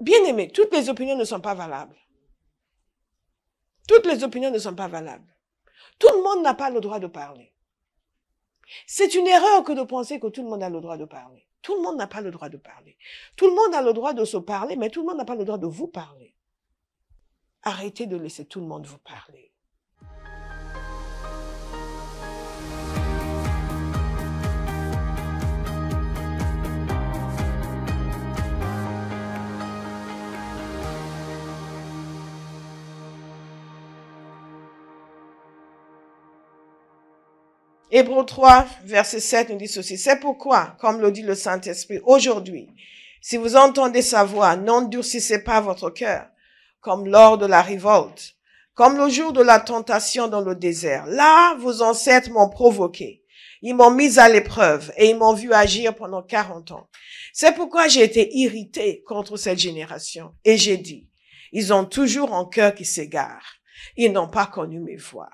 Bien aimé, toutes les opinions ne sont pas valables. Toutes les opinions ne sont pas valables. Tout le monde n'a pas le droit de parler. C'est une erreur que de penser que tout le monde a le droit de parler. Tout le monde n'a pas le droit de parler. Tout le monde a le droit de se parler, mais tout le monde n'a pas le droit de vous parler. Arrêtez de laisser tout le monde vous parler. Hébreux 3, verset 7 nous dit ceci. C'est pourquoi, comme le dit le Saint-Esprit, aujourd'hui, si vous entendez sa voix, n'endurcissez pas votre cœur, comme lors de la révolte, comme le jour de la tentation dans le désert. Là, vos ancêtres m'ont provoqué. Ils m'ont mis à l'épreuve et ils m'ont vu agir pendant 40 ans. C'est pourquoi j'ai été irrité contre cette génération. Et j'ai dit, ils ont toujours un cœur qui s'égare. Ils n'ont pas connu mes voies.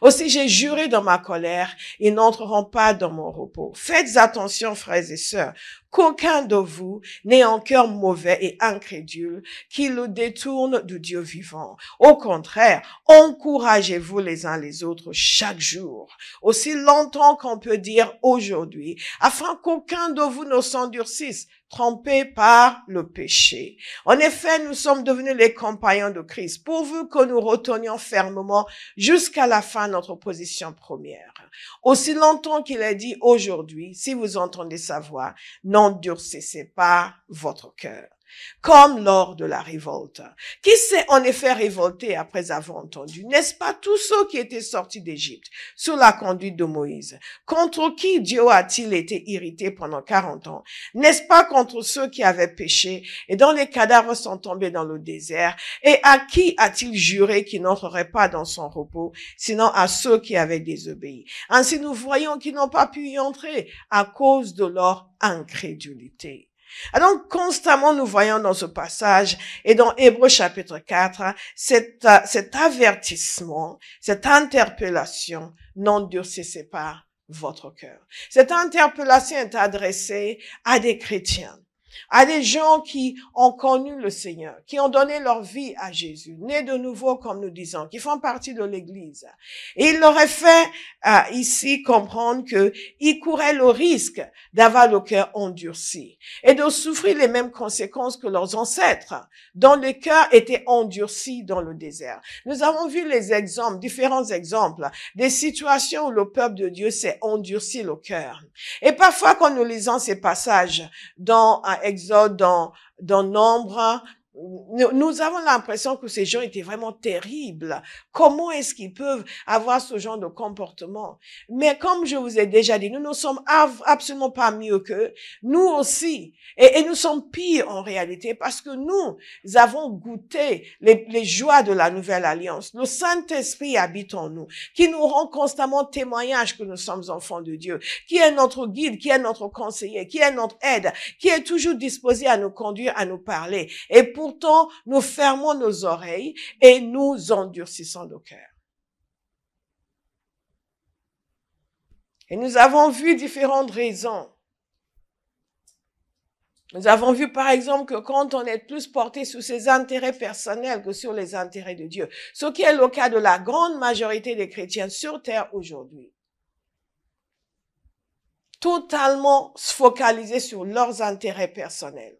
Aussi, j'ai juré dans ma colère, ils n'entreront pas dans mon repos. Faites attention, frères et sœurs, qu'aucun de vous n'ait un cœur mauvais et incrédule qui le détourne du Dieu vivant. Au contraire, encouragez-vous les uns les autres chaque jour, aussi longtemps qu'on peut dire aujourd'hui, afin qu'aucun de vous ne s'endurcisse, trompés par le péché. En effet, nous sommes devenus les compagnons de Christ, pourvu que nous retenions fermement jusqu'à la fin notre position première. Aussi longtemps qu'il est dit aujourd'hui, si vous entendez sa voix, n'endurcissez pas votre cœur. Comme lors de la révolte. Qui s'est en effet révolté après avoir entendu? N'est-ce pas tous ceux qui étaient sortis d'Égypte sous la conduite de Moïse? Contre qui Dieu a-t-il été irrité pendant 40 ans? N'est-ce pas contre ceux qui avaient péché et dont les cadavres sont tombés dans le désert? Et à qui a-t-il juré qu'il n'entrerait pas dans son repos, sinon à ceux qui avaient désobéi? Ainsi nous voyons qu'ils n'ont pas pu y entrer à cause de leur incrédulité. Alors, constamment, nous voyons dans ce passage et dans Hébreux chapitre 4, cet avertissement, cette interpellation, n'endurcissez pas votre cœur. Cette interpellation est adressée à des chrétiens, à des gens qui ont connu le Seigneur, qui ont donné leur vie à Jésus, nés de nouveau, comme nous disons, qui font partie de l'Église. Et il leur est fait ici comprendre que ils couraient le risque d'avoir le cœur endurci et de souffrir les mêmes conséquences que leurs ancêtres, dont le cœur était endurci dans le désert. Nous avons vu les exemples, différents exemples, des situations où le peuple de Dieu s'est endurci le cœur. Et parfois, quand nous lisons ces passages dans Exode, dans Nombre, nous avons l'impression que ces gens étaient vraiment terribles. Comment est-ce qu'ils peuvent avoir ce genre de comportement? Mais comme je vous ai déjà dit, nous ne sommes absolument pas mieux qu'eux. Nous aussi. Et nous sommes pires en réalité parce que nous avons goûté les joies de la nouvelle alliance. Le Saint-Esprit habite en nous, qui nous rend constamment témoignage que nous sommes enfants de Dieu, qui est notre guide, qui est notre conseiller, qui est notre aide, qui est toujours disposé à nous conduire, à nous parler. Et pourtant, nous fermons nos oreilles et nous endurcissons nos cœurs. Et nous avons vu différentes raisons. Nous avons vu, par exemple, que quand on est plus porté sur ses intérêts personnels que sur les intérêts de Dieu, ce qui est le cas de la grande majorité des chrétiens sur terre aujourd'hui, totalement focalisés sur leurs intérêts personnels.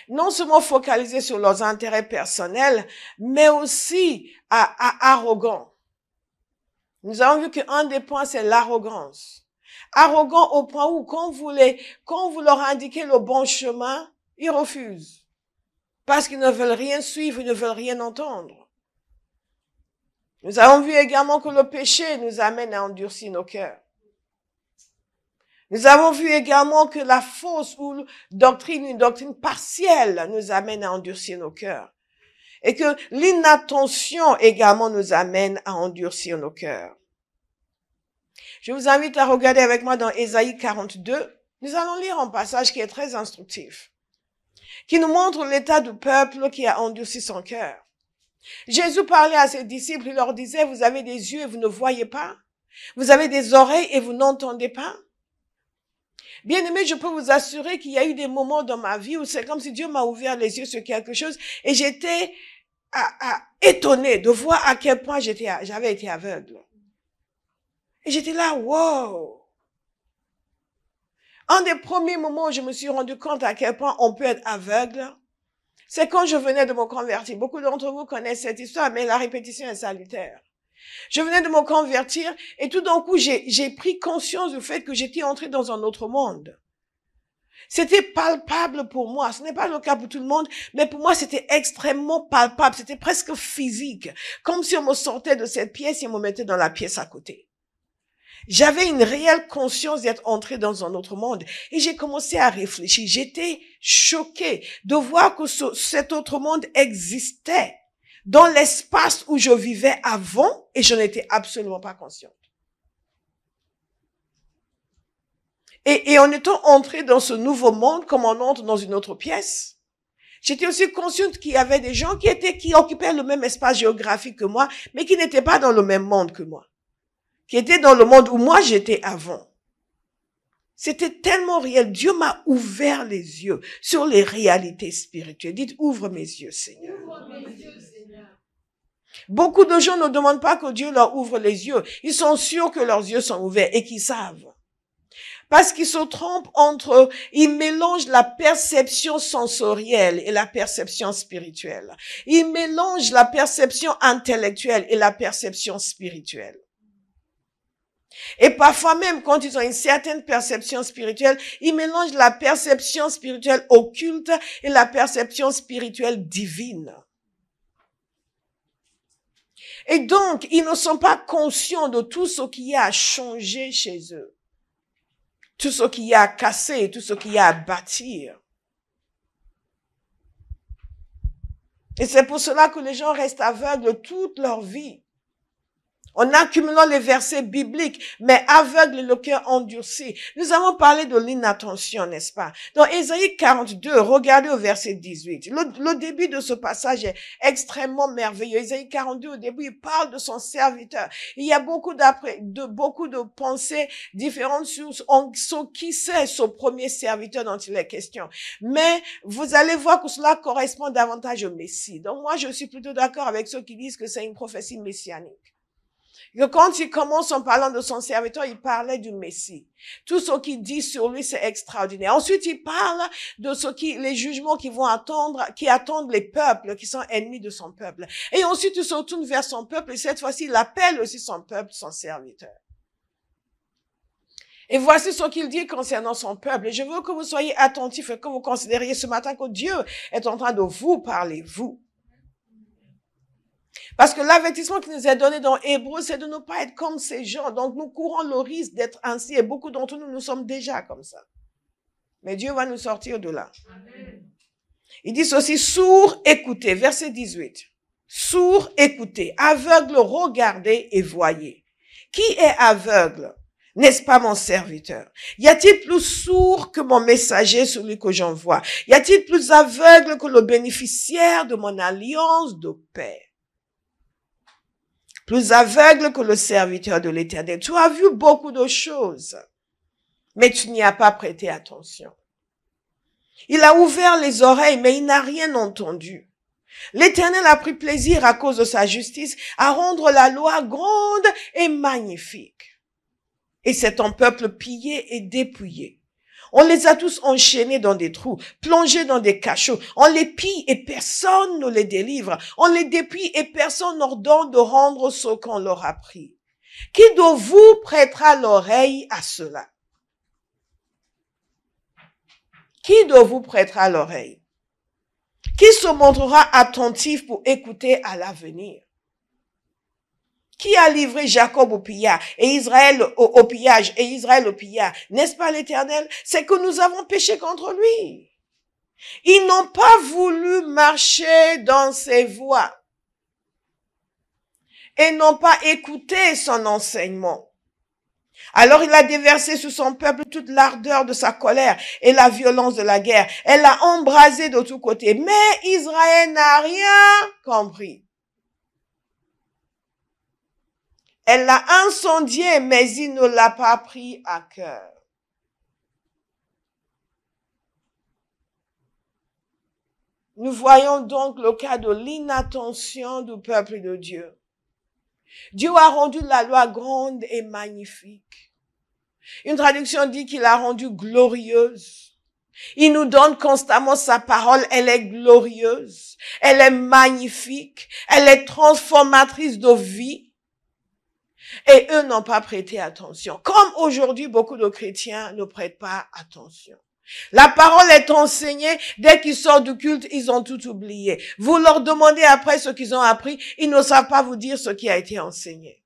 Non seulement focalisés sur leurs intérêts personnels, mais aussi arrogants. Nous avons vu qu'un des points, c'est l'arrogance. Arrogants au point où, quand vous leur indiquez le bon chemin, ils refusent. Parce qu'ils ne veulent rien suivre, ils ne veulent rien entendre. Nous avons vu également que le péché nous amène à endurcir nos cœurs. Nous avons vu également que la fausse ou une doctrine partielle nous amène à endurcir nos cœurs. Et que l'inattention également nous amène à endurcir nos cœurs. Je vous invite à regarder avec moi dans Ésaïe 42. Nous allons lire un passage qui est très instructif, qui nous montre l'état du peuple qui a endurci son cœur. Jésus parlait à ses disciples, il leur disait, vous avez des yeux et vous ne voyez pas. Vous avez des oreilles et vous n'entendez pas. Bien aimé, je peux vous assurer qu'il y a eu des moments dans ma vie où c'est comme si Dieu m'a ouvert les yeux sur quelque chose et j'étais étonnée de voir à quel point j'avais été aveugle. Et j'étais là, wow! Un des premiers moments où je me suis rendu compte à quel point on peut être aveugle, c'est quand je venais de me convertir. Beaucoup d'entre vous connaissent cette histoire, mais la répétition est salutaire. Je venais de me convertir et tout d'un coup, j'ai pris conscience du fait que j'étais entrée dans un autre monde. C'était palpable pour moi. Ce n'est pas le cas pour tout le monde, mais pour moi, c'était extrêmement palpable. C'était presque physique. Comme si on me sortait de cette pièce et on me mettait dans la pièce à côté. J'avais une réelle conscience d'être entrée dans un autre monde. Et j'ai commencé à réfléchir. J'étais choquée de voir que cet autre monde existait dans l'espace où je vivais avant et je n'étais absolument pas consciente. Et en étant entrée dans ce nouveau monde, comme on entre dans une autre pièce, j'étais aussi consciente qu'il y avait des gens qui occupaient le même espace géographique que moi, mais qui n'étaient pas dans le même monde que moi. Qui étaient dans le monde où moi j'étais avant. C'était tellement réel. Dieu m'a ouvert les yeux sur les réalités spirituelles. Dites, ouvre mes yeux, Seigneur. Ouvre mes yeux, Seigneur. Beaucoup de gens ne demandent pas que Dieu leur ouvre les yeux. Ils sont sûrs que leurs yeux sont ouverts et qu'ils savent. Parce qu'ils se trompent ils mélangent la perception sensorielle et la perception spirituelle. Ils mélangent la perception intellectuelle et la perception spirituelle. Et parfois même, quand ils ont une certaine perception spirituelle, ils mélangent la perception spirituelle occulte et la perception spirituelle divine. Et donc, ils ne sont pas conscients de tout ce qui a changé chez eux. Tout ce qu'il y a à casser, tout ce qu'il y a à bâtir. Et c'est pour cela que les gens restent aveugles toute leur vie. En accumulant les versets bibliques, mais aveugle le cœur endurci. Nous avons parlé de l'inattention, n'est-ce pas? Dans Ésaïe 42, regardez au verset 18. Le début de ce passage est extrêmement merveilleux. Ésaïe 42, au début, il parle de son serviteur. Il y a beaucoup de pensées différentes sur qui c'est ce premier serviteur dont il est question. Mais vous allez voir que cela correspond davantage au Messie. Donc moi, je suis plutôt d'accord avec ceux qui disent que c'est une prophétie messianique. Que quand il commence en parlant de son serviteur, il parlait du Messie. Tout ce qu'il dit sur lui, c'est extraordinaire. Ensuite, il parle de les jugements qui attendent les peuples, qui sont ennemis de son peuple. Et ensuite, il se retourne vers son peuple, et cette fois-ci, il appelle aussi son peuple, son serviteur. Et voici ce qu'il dit concernant son peuple. Et je veux que vous soyez attentifs et que vous considériez ce matin que Dieu est en train de vous parler, vous. Parce que l'avertissement qui nous est donné dans Hébreux, c'est de ne pas être comme ces gens. Donc, nous courons le risque d'être ainsi. Et beaucoup d'entre nous, nous sommes déjà comme ça. Mais Dieu va nous sortir de là. Amen. Il dit ceci, sourds, écoutez. Verset 18. Sourds, écoutez. Aveugle, regardez et voyez. Qui est aveugle? N'est-ce pas mon serviteur? Y a-t-il plus sourd que mon messager, celui que j'envoie? Y a-t-il plus aveugle que le bénéficiaire de mon alliance de paix? Plus aveugle que le serviteur de l'Éternel. Tu as vu beaucoup de choses, mais tu n'y as pas prêté attention. Il a ouvert les oreilles, mais il n'a rien entendu. L'Éternel a pris plaisir à cause de sa justice à rendre la loi grande et magnifique. Et c'est un peuple pillé et dépouillé. On les a tous enchaînés dans des trous, plongés dans des cachots. On les pille et personne ne les délivre. On les dépouille et personne n'ordonne de rendre ce qu'on leur a pris. Qui de vous prêtera l'oreille à cela? Qui de vous prêtera l'oreille? Qui se montrera attentif pour écouter à l'avenir? Qui a livré Jacob au pillage et Israël au pillage et Israël au pillage? N'est-ce pas l'Éternel? C'est que nous avons péché contre lui. Ils n'ont pas voulu marcher dans ses voies et n'ont pas écouté son enseignement. Alors il a déversé sur son peuple toute l'ardeur de sa colère et la violence de la guerre. Elle l'a embrasé de tous côtés. Mais Israël n'a rien compris. Elle l'a incendié, mais il ne l'a pas pris à cœur. Nous voyons donc le cas de l'inattention du peuple de Dieu. Dieu a rendu la loi grande et magnifique. Une traduction dit qu'il l'a rendue glorieuse. Il nous donne constamment sa parole, elle est glorieuse, elle est magnifique, elle est transformatrice de vie. Et eux n'ont pas prêté attention. Comme aujourd'hui, beaucoup de chrétiens ne prêtent pas attention. La parole est enseignée, dès qu'ils sortent du culte, ils ont tout oublié. Vous leur demandez après ce qu'ils ont appris, ils ne savent pas vous dire ce qui a été enseigné.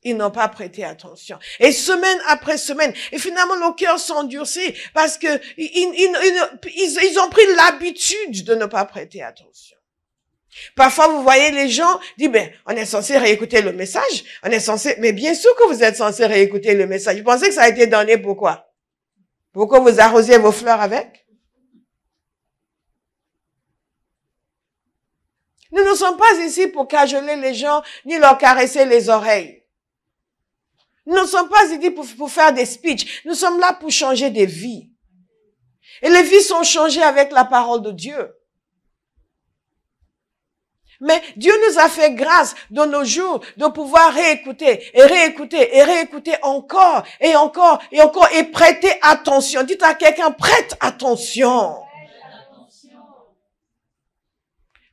Ils n'ont pas prêté attention. Et semaine après semaine, et finalement le cœur s'endurcit parce que ils ont pris l'habitude de ne pas prêter attention. Parfois, vous voyez les gens dire, on est censé réécouter le message, mais bien sûr que vous êtes censé réécouter le message. Vous pensez que ça a été donné pourquoi? Pour que vous arrosiez vos fleurs avec? Nous ne sommes pas ici pour cajoler les gens, ni leur caresser les oreilles. Nous ne sommes pas ici pour faire des speeches. Nous sommes là pour changer des vies. Et les vies sont changées avec la parole de Dieu. Mais Dieu nous a fait grâce de nos jours de pouvoir réécouter et réécouter et réécouter encore et encore et encore et prêter attention. Dites à quelqu'un, prête attention.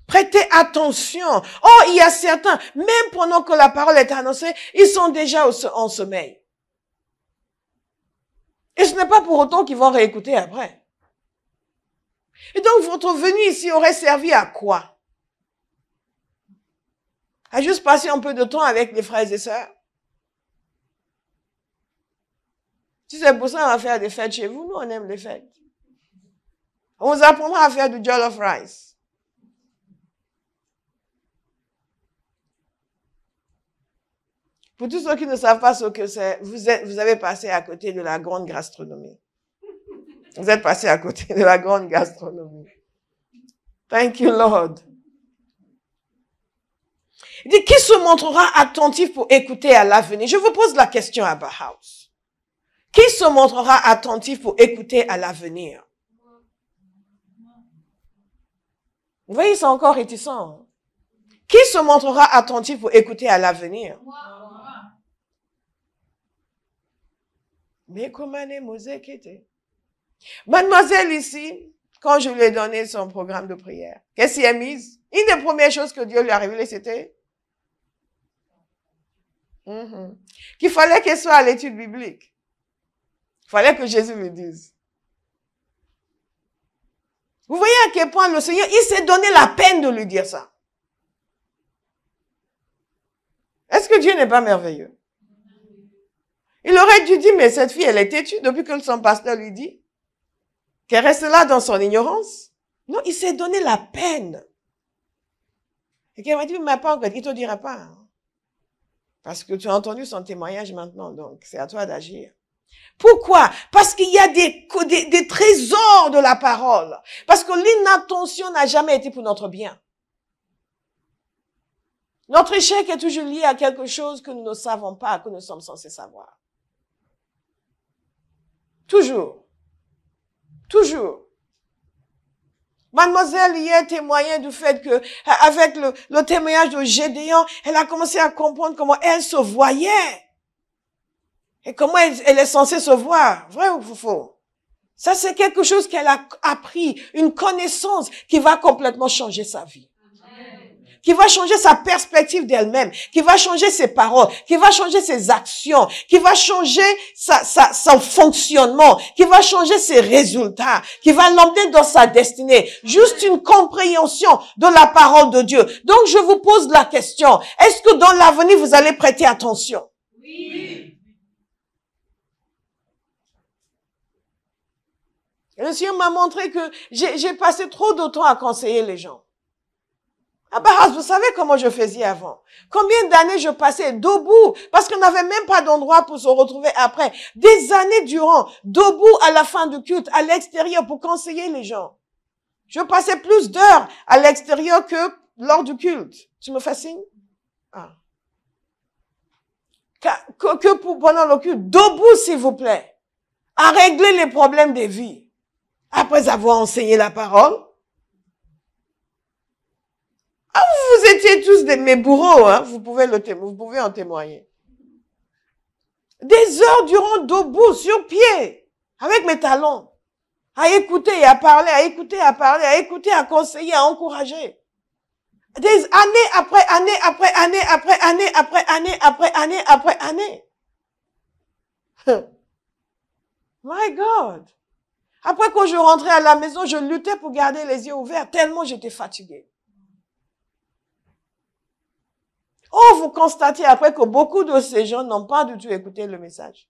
Prêtez attention. Oh, il y a certains, même pendant que la parole est annoncée, ils sont déjà en sommeil. Et ce n'est pas pour autant qu'ils vont réécouter après. Et donc, votre venue ici aurait servi à quoi? À juste passer un peu de temps avec les frères et sœurs. Si c'est pour ça qu'on va faire des fêtes chez vous, nous on aime les fêtes. On vous apprendra à faire du jollof rice. Pour tous ceux qui ne savent pas ce que c'est, vous avez passé à côté de la grande gastronomie. Vous êtes passé à côté de la grande gastronomie. Thank you, Lord. Il dit, qui se montrera attentif pour écouter à l'avenir? Je vous pose la question à Bauhaus. Qui se montrera attentif pour écouter à l'avenir? Vous voyez, c'est encore réticent. Hein? Qui se montrera attentif pour écouter à l'avenir? Mais comment est Mosée qui était? Mademoiselle ici, quand je lui ai donné son programme de prière, qu'est-ce qu'elle a mise? Une des premières choses que Dieu lui a révélées, c'était qu'il fallait qu'elle soit à l'étude biblique. Il fallait que Jésus lui dise. Vous voyez à quel point le Seigneur, il s'est donné la peine de lui dire ça. Est-ce que Dieu n'est pas merveilleux? Il aurait dû dire, mais cette fille, elle est têtue depuis que son pasteur lui dit qu'elle reste là dans son ignorance. Non, il s'est donné la peine. Et qu'elle m'a dit, mais pas encore, il te dira pas. Hein. Parce que tu as entendu son témoignage maintenant, donc c'est à toi d'agir. Pourquoi? Parce qu'il y a des trésors de la parole. Parce que l'inattention n'a jamais été pour notre bien. Notre échec est toujours lié à quelque chose que nous ne savons pas, que nous sommes censés savoir. Toujours. Toujours. Mademoiselle hier témoignait du fait que, avec le témoignage de Gédéon, elle a commencé à comprendre comment elle se voyait. Et comment elle est censée se voir. Vrai ou faux? Ça, c'est quelque chose qu'elle a appris, une connaissance qui va complètement changer sa vie. Qui va changer sa perspective d'elle-même, qui va changer ses paroles, qui va changer ses actions, qui va changer son fonctionnement, qui va changer ses résultats, qui va l'emmener dans sa destinée. Juste une compréhension de la parole de Dieu. Donc, je vous pose la question, est-ce que dans l'avenir, vous allez prêter attention? Oui. Et le Seigneur m'a montré que j'ai passé trop de temps à conseiller les gens. Ah bah, vous savez comment je faisais avant? Combien d'années je passais debout? Parce qu'on n'avait même pas d'endroit pour se retrouver après. Des années durant, debout à la fin du culte, à l'extérieur pour conseiller les gens. Je passais plus d'heures à l'extérieur que lors du culte. Tu me fais signe? Ah. Que pendant le culte. Debout, s'il vous plaît. À régler les problèmes des vies. Après avoir enseigné la parole. Ah, vous étiez tous mes bourreaux, hein. Vous pouvez en témoigner. Des heures durant debout, sur pied, avec mes talons, à écouter et à parler, à écouter et à parler, à écouter, à conseiller, à encourager. Des années après années, après années, après années, après années, après années, après années. My God. Après, quand je rentrais à la maison, je luttais pour garder les yeux ouverts, tellement j'étais fatiguée. Oh, vous constatez après que beaucoup de ces gens n'ont pas du tout écouté le message.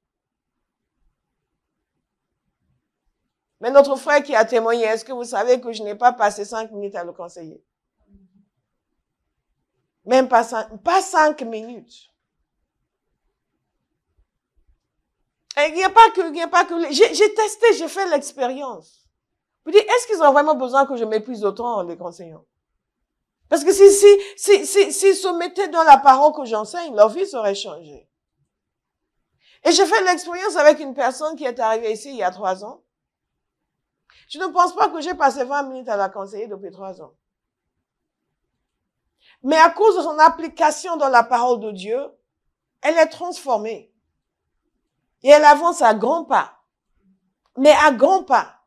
Mais notre frère qui a témoigné, est-ce que vous savez que je n'ai pas passé 5 minutes à le conseiller? Même pas 5 minutes. Il n'y a pas que, j'ai testé, j'ai fait l'expérience. Vous dites, est-ce qu'ils ont vraiment besoin que je m'épuise autant, les conseillants? Parce que s'ils se mettaient dans la parole que j'enseigne, leur vie serait changée. Et j'ai fait l'expérience avec une personne qui est arrivée ici il y a 3 ans. Je ne pense pas que j'ai passé 20 minutes à la conseiller depuis 3 ans. Mais à cause de son application dans la parole de Dieu, elle est transformée. Et elle avance à grands pas. Mais à grands pas.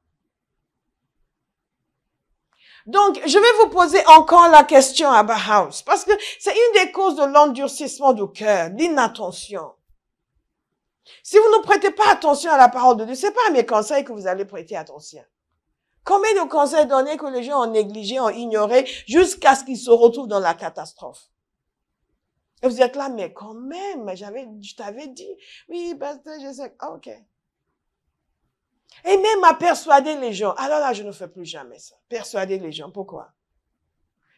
Donc, je vais vous poser encore la question à Bauhaus, parce que c'est une des causes de l'endurcissement du cœur, l'inattention. Si vous ne prêtez pas attention à la parole de Dieu, c'est pas à mes conseils que vous allez prêter attention. Combien de conseils donnés que les gens ont négligé, ont ignoré, jusqu'à ce qu'ils se retrouvent dans la catastrophe. Et vous êtes là, mais quand même, je t'avais dit, oui, pasteur, je sais, ok. Et même à persuader les gens. Alors là, je ne fais plus jamais ça. Persuader les gens. Pourquoi?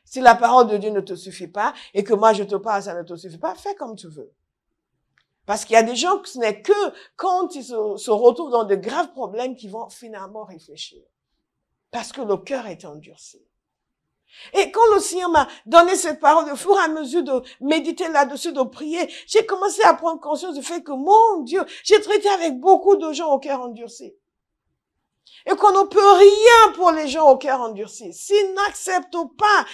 Si la parole de Dieu ne te suffit pas et que moi je te parle, ça ne te suffit pas, fais comme tu veux. Parce qu'il y a des gens que ce n'est que quand ils se retrouvent dans de graves problèmes qu'ils vont finalement réfléchir. Parce que le cœur est endurci. Et quand le Seigneur m'a donné cette parole, au fur et à mesure de méditer là-dessus, de prier, j'ai commencé à prendre conscience du fait que, mon Dieu, j'ai traité avec beaucoup de gens au cœur endurci. Et qu'on ne peut rien pour les gens au cœur endurci. S'ils n'acceptent pas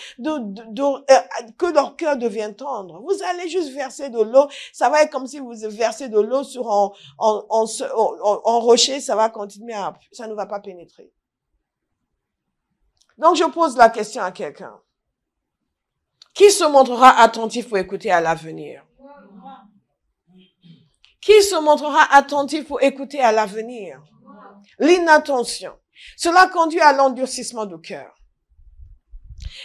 que leur cœur devienne tendre, vous allez juste verser de l'eau. Ça va être comme si vous versez de l'eau sur un rocher, ça va continuer ça ne va pas pénétrer. Donc, je pose la question à quelqu'un. Qui se montrera attentif pour écouter à l'avenir? Qui se montrera attentif pour écouter à l'avenir? L'inattention. Cela conduit à l'endurcissement du cœur.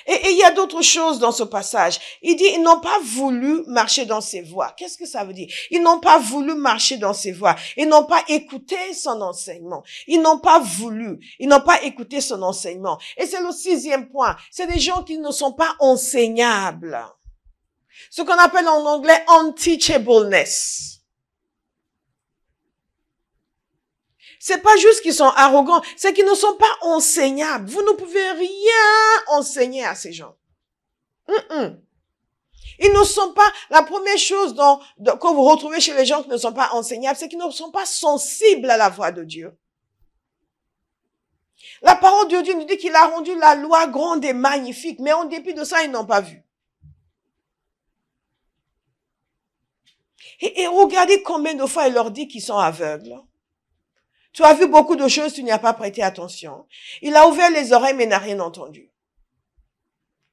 Et il y a d'autres choses dans ce passage. Il dit, ils n'ont pas voulu marcher dans ses voies. Qu'est-ce que ça veut dire? Ils n'ont pas voulu marcher dans ses voies. Ils n'ont pas écouté son enseignement. Ils n'ont pas voulu. Ils n'ont pas écouté son enseignement. Et c'est le 6e point. C'est des gens qui ne sont pas enseignables. Ce qu'on appelle en anglais unteachableness. C'est pas juste qu'ils sont arrogants, c'est qu'ils ne sont pas enseignables. Vous ne pouvez rien enseigner à ces gens. Ils ne sont pas, la première chose que vous retrouvez chez les gens qui ne sont pas enseignables, c'est qu'ils ne sont pas sensibles à la voix de Dieu. La parole de Dieu nous dit qu'il a rendu la loi grande et magnifique, mais en dépit de ça, ils n'ont pas vu. Et regardez combien de fois il leur dit qu'ils sont aveugles. Tu as vu beaucoup de choses, tu n'y as pas prêté attention. Il a ouvert les oreilles, mais n'a rien entendu.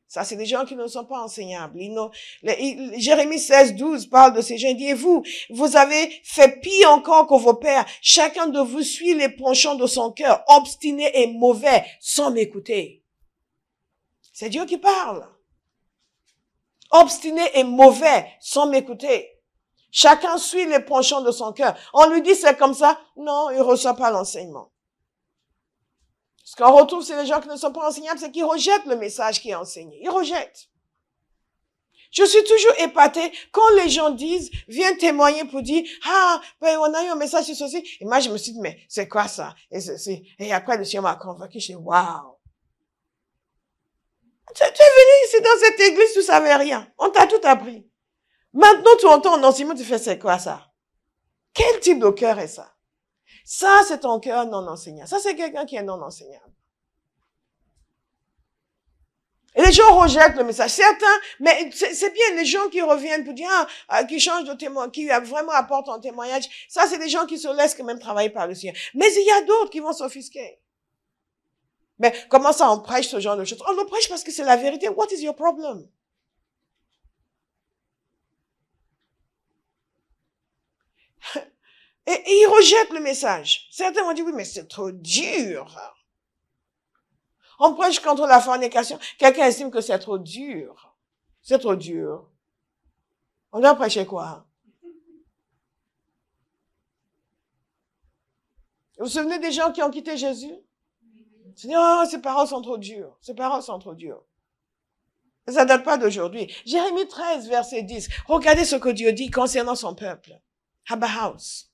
Ça, c'est des gens qui ne sont pas enseignables. Jérémie 16:12 parle de ces gens. Il dit, vous avez fait pire encore que vos pères. Chacun de vous suit les penchants de son cœur, obstiné et mauvais, sans m'écouter. C'est Dieu qui parle. Obstiné et mauvais, sans m'écouter. Chacun suit les penchants de son cœur. On lui dit c'est comme ça. Non, il ne reçoit pas l'enseignement. Ce qu'on retrouve, c'est les gens qui ne sont pas enseignables, c'est qu'ils rejettent le message qui est enseigné. Ils rejettent. Je suis toujours épatée quand les gens disent, viens témoigner pour dire, ben, on a eu un message sur ceci. Et moi, je me suis dit, mais c'est quoi ça? Et après, le Seigneur m'a convaincu. Je dis, waouh. Tu es venu ici dans cette église, tu savais rien. On t'a tout appris. Maintenant, tu entends un enseignement, tu fais, c'est quoi ça? Quel type de cœur est ça? Ça, c'est ton cœur non enseignant. Ça, c'est quelqu'un qui est non enseignable. Et les Les gens rejettent le message. Certains, mais c'est bien les gens qui reviennent pour dire, qui changent de témoin, qui vraiment apportent un témoignage. Ça, c'est des gens qui se laissent quand même travailler par le Seigneur. Mais il y a d'autres qui vont s'offusquer. Mais comment ça, on prêche ce genre de choses? On le prêche parce que c'est la vérité. What is your problem? Et ils rejettent le message. Certains vont dire, oui, mais c'est trop dur. On prêche contre la fornication. Quelqu'un estime que c'est trop dur. C'est trop dur. On doit prêcher quoi? Vous vous souvenez des gens qui ont quitté Jésus? Ils disent, oh, ces paroles sont trop dures. Ces paroles sont trop dures. Ça ne date pas d'aujourd'hui. Jérémie 13, verset 10. Regardez ce que Dieu dit concernant son peuple. Abba House.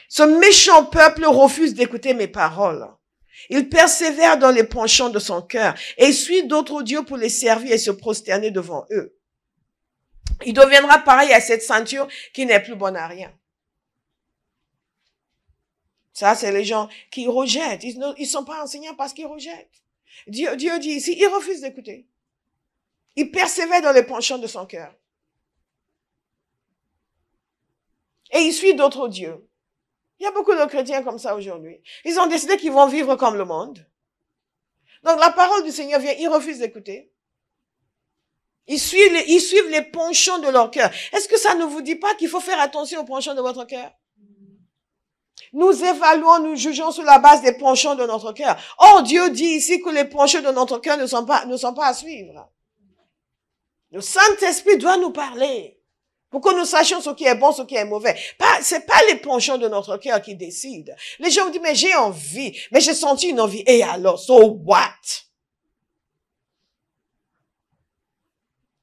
Ce méchant peuple refuse d'écouter mes paroles. Il persévère dans les penchants de son cœur et suit d'autres dieux pour les servir et se prosterner devant eux. Il deviendra pareil à cette ceinture qui n'est plus bonne à rien. Ça, c'est les gens qui rejettent. Ils ne sont pas enseignants parce qu'ils rejettent. Dieu dit ici, il refuse d'écouter. Il persévère dans les penchants de son cœur. Et il suit d'autres dieux. Il y a beaucoup de chrétiens comme ça aujourd'hui. Ils ont décidé qu'ils vont vivre comme le monde. Donc la parole du Seigneur vient, ils refusent d'écouter. Ils suivent les penchants de leur cœur. Est-ce que ça ne vous dit pas qu'il faut faire attention aux penchants de votre cœur? Nous évaluons, nous jugeons sur la base des penchants de notre cœur. Or, Dieu dit ici que les penchants de notre cœur ne sont pas à suivre. Le Saint-Esprit doit nous parler. Pour que nous sachions ce qui est bon, ce qui est mauvais. C'est pas les penchants de notre cœur qui décident. Les gens disent, mais j'ai envie, mais j'ai senti une envie. Et alors, so what?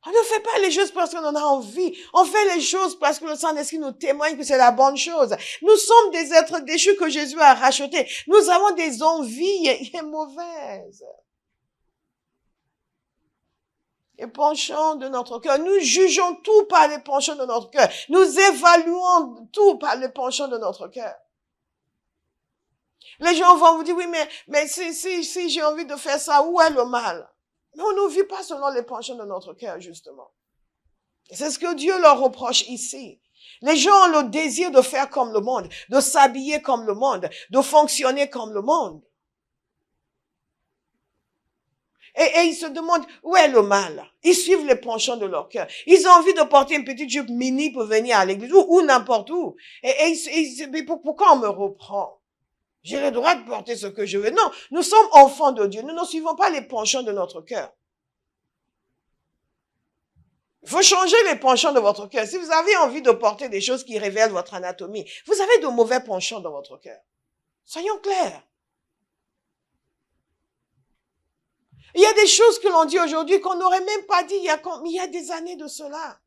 On ne fait pas les choses parce qu'on en a envie. On fait les choses parce que le Saint-Esprit nous témoigne que c'est la bonne chose. Nous sommes des êtres déchus que Jésus a rachetés. Nous avons des envies mauvaises. Les penchants de notre cœur. Nous jugeons tout par les penchants de notre cœur. Nous évaluons tout par les penchants de notre cœur. Les gens vont vous dire, oui, mais si j'ai envie de faire ça, où est le mal? Mais on ne vit pas selon les penchants de notre cœur, justement. C'est ce que Dieu leur reproche ici. Les gens ont le désir de faire comme le monde, de s'habiller comme le monde, de fonctionner comme le monde. Et ils se demandent, où est le mal? Ils suivent les penchants de leur cœur. Ils ont envie de porter une petite jupe mini pour venir à l'église, ou n'importe où. Et ils se disent, pourquoi on me reprend? J'ai le droit de porter ce que je veux. Non, nous sommes enfants de Dieu. Nous ne suivons pas les penchants de notre cœur. Il faut changer les penchants de votre cœur. Si vous avez envie de porter des choses qui révèlent votre anatomie, vous avez de mauvais penchants dans votre cœur. Soyons clairs. Il y a des choses que l'on dit aujourd'hui qu'on n'aurait même pas dit il y a des années de cela.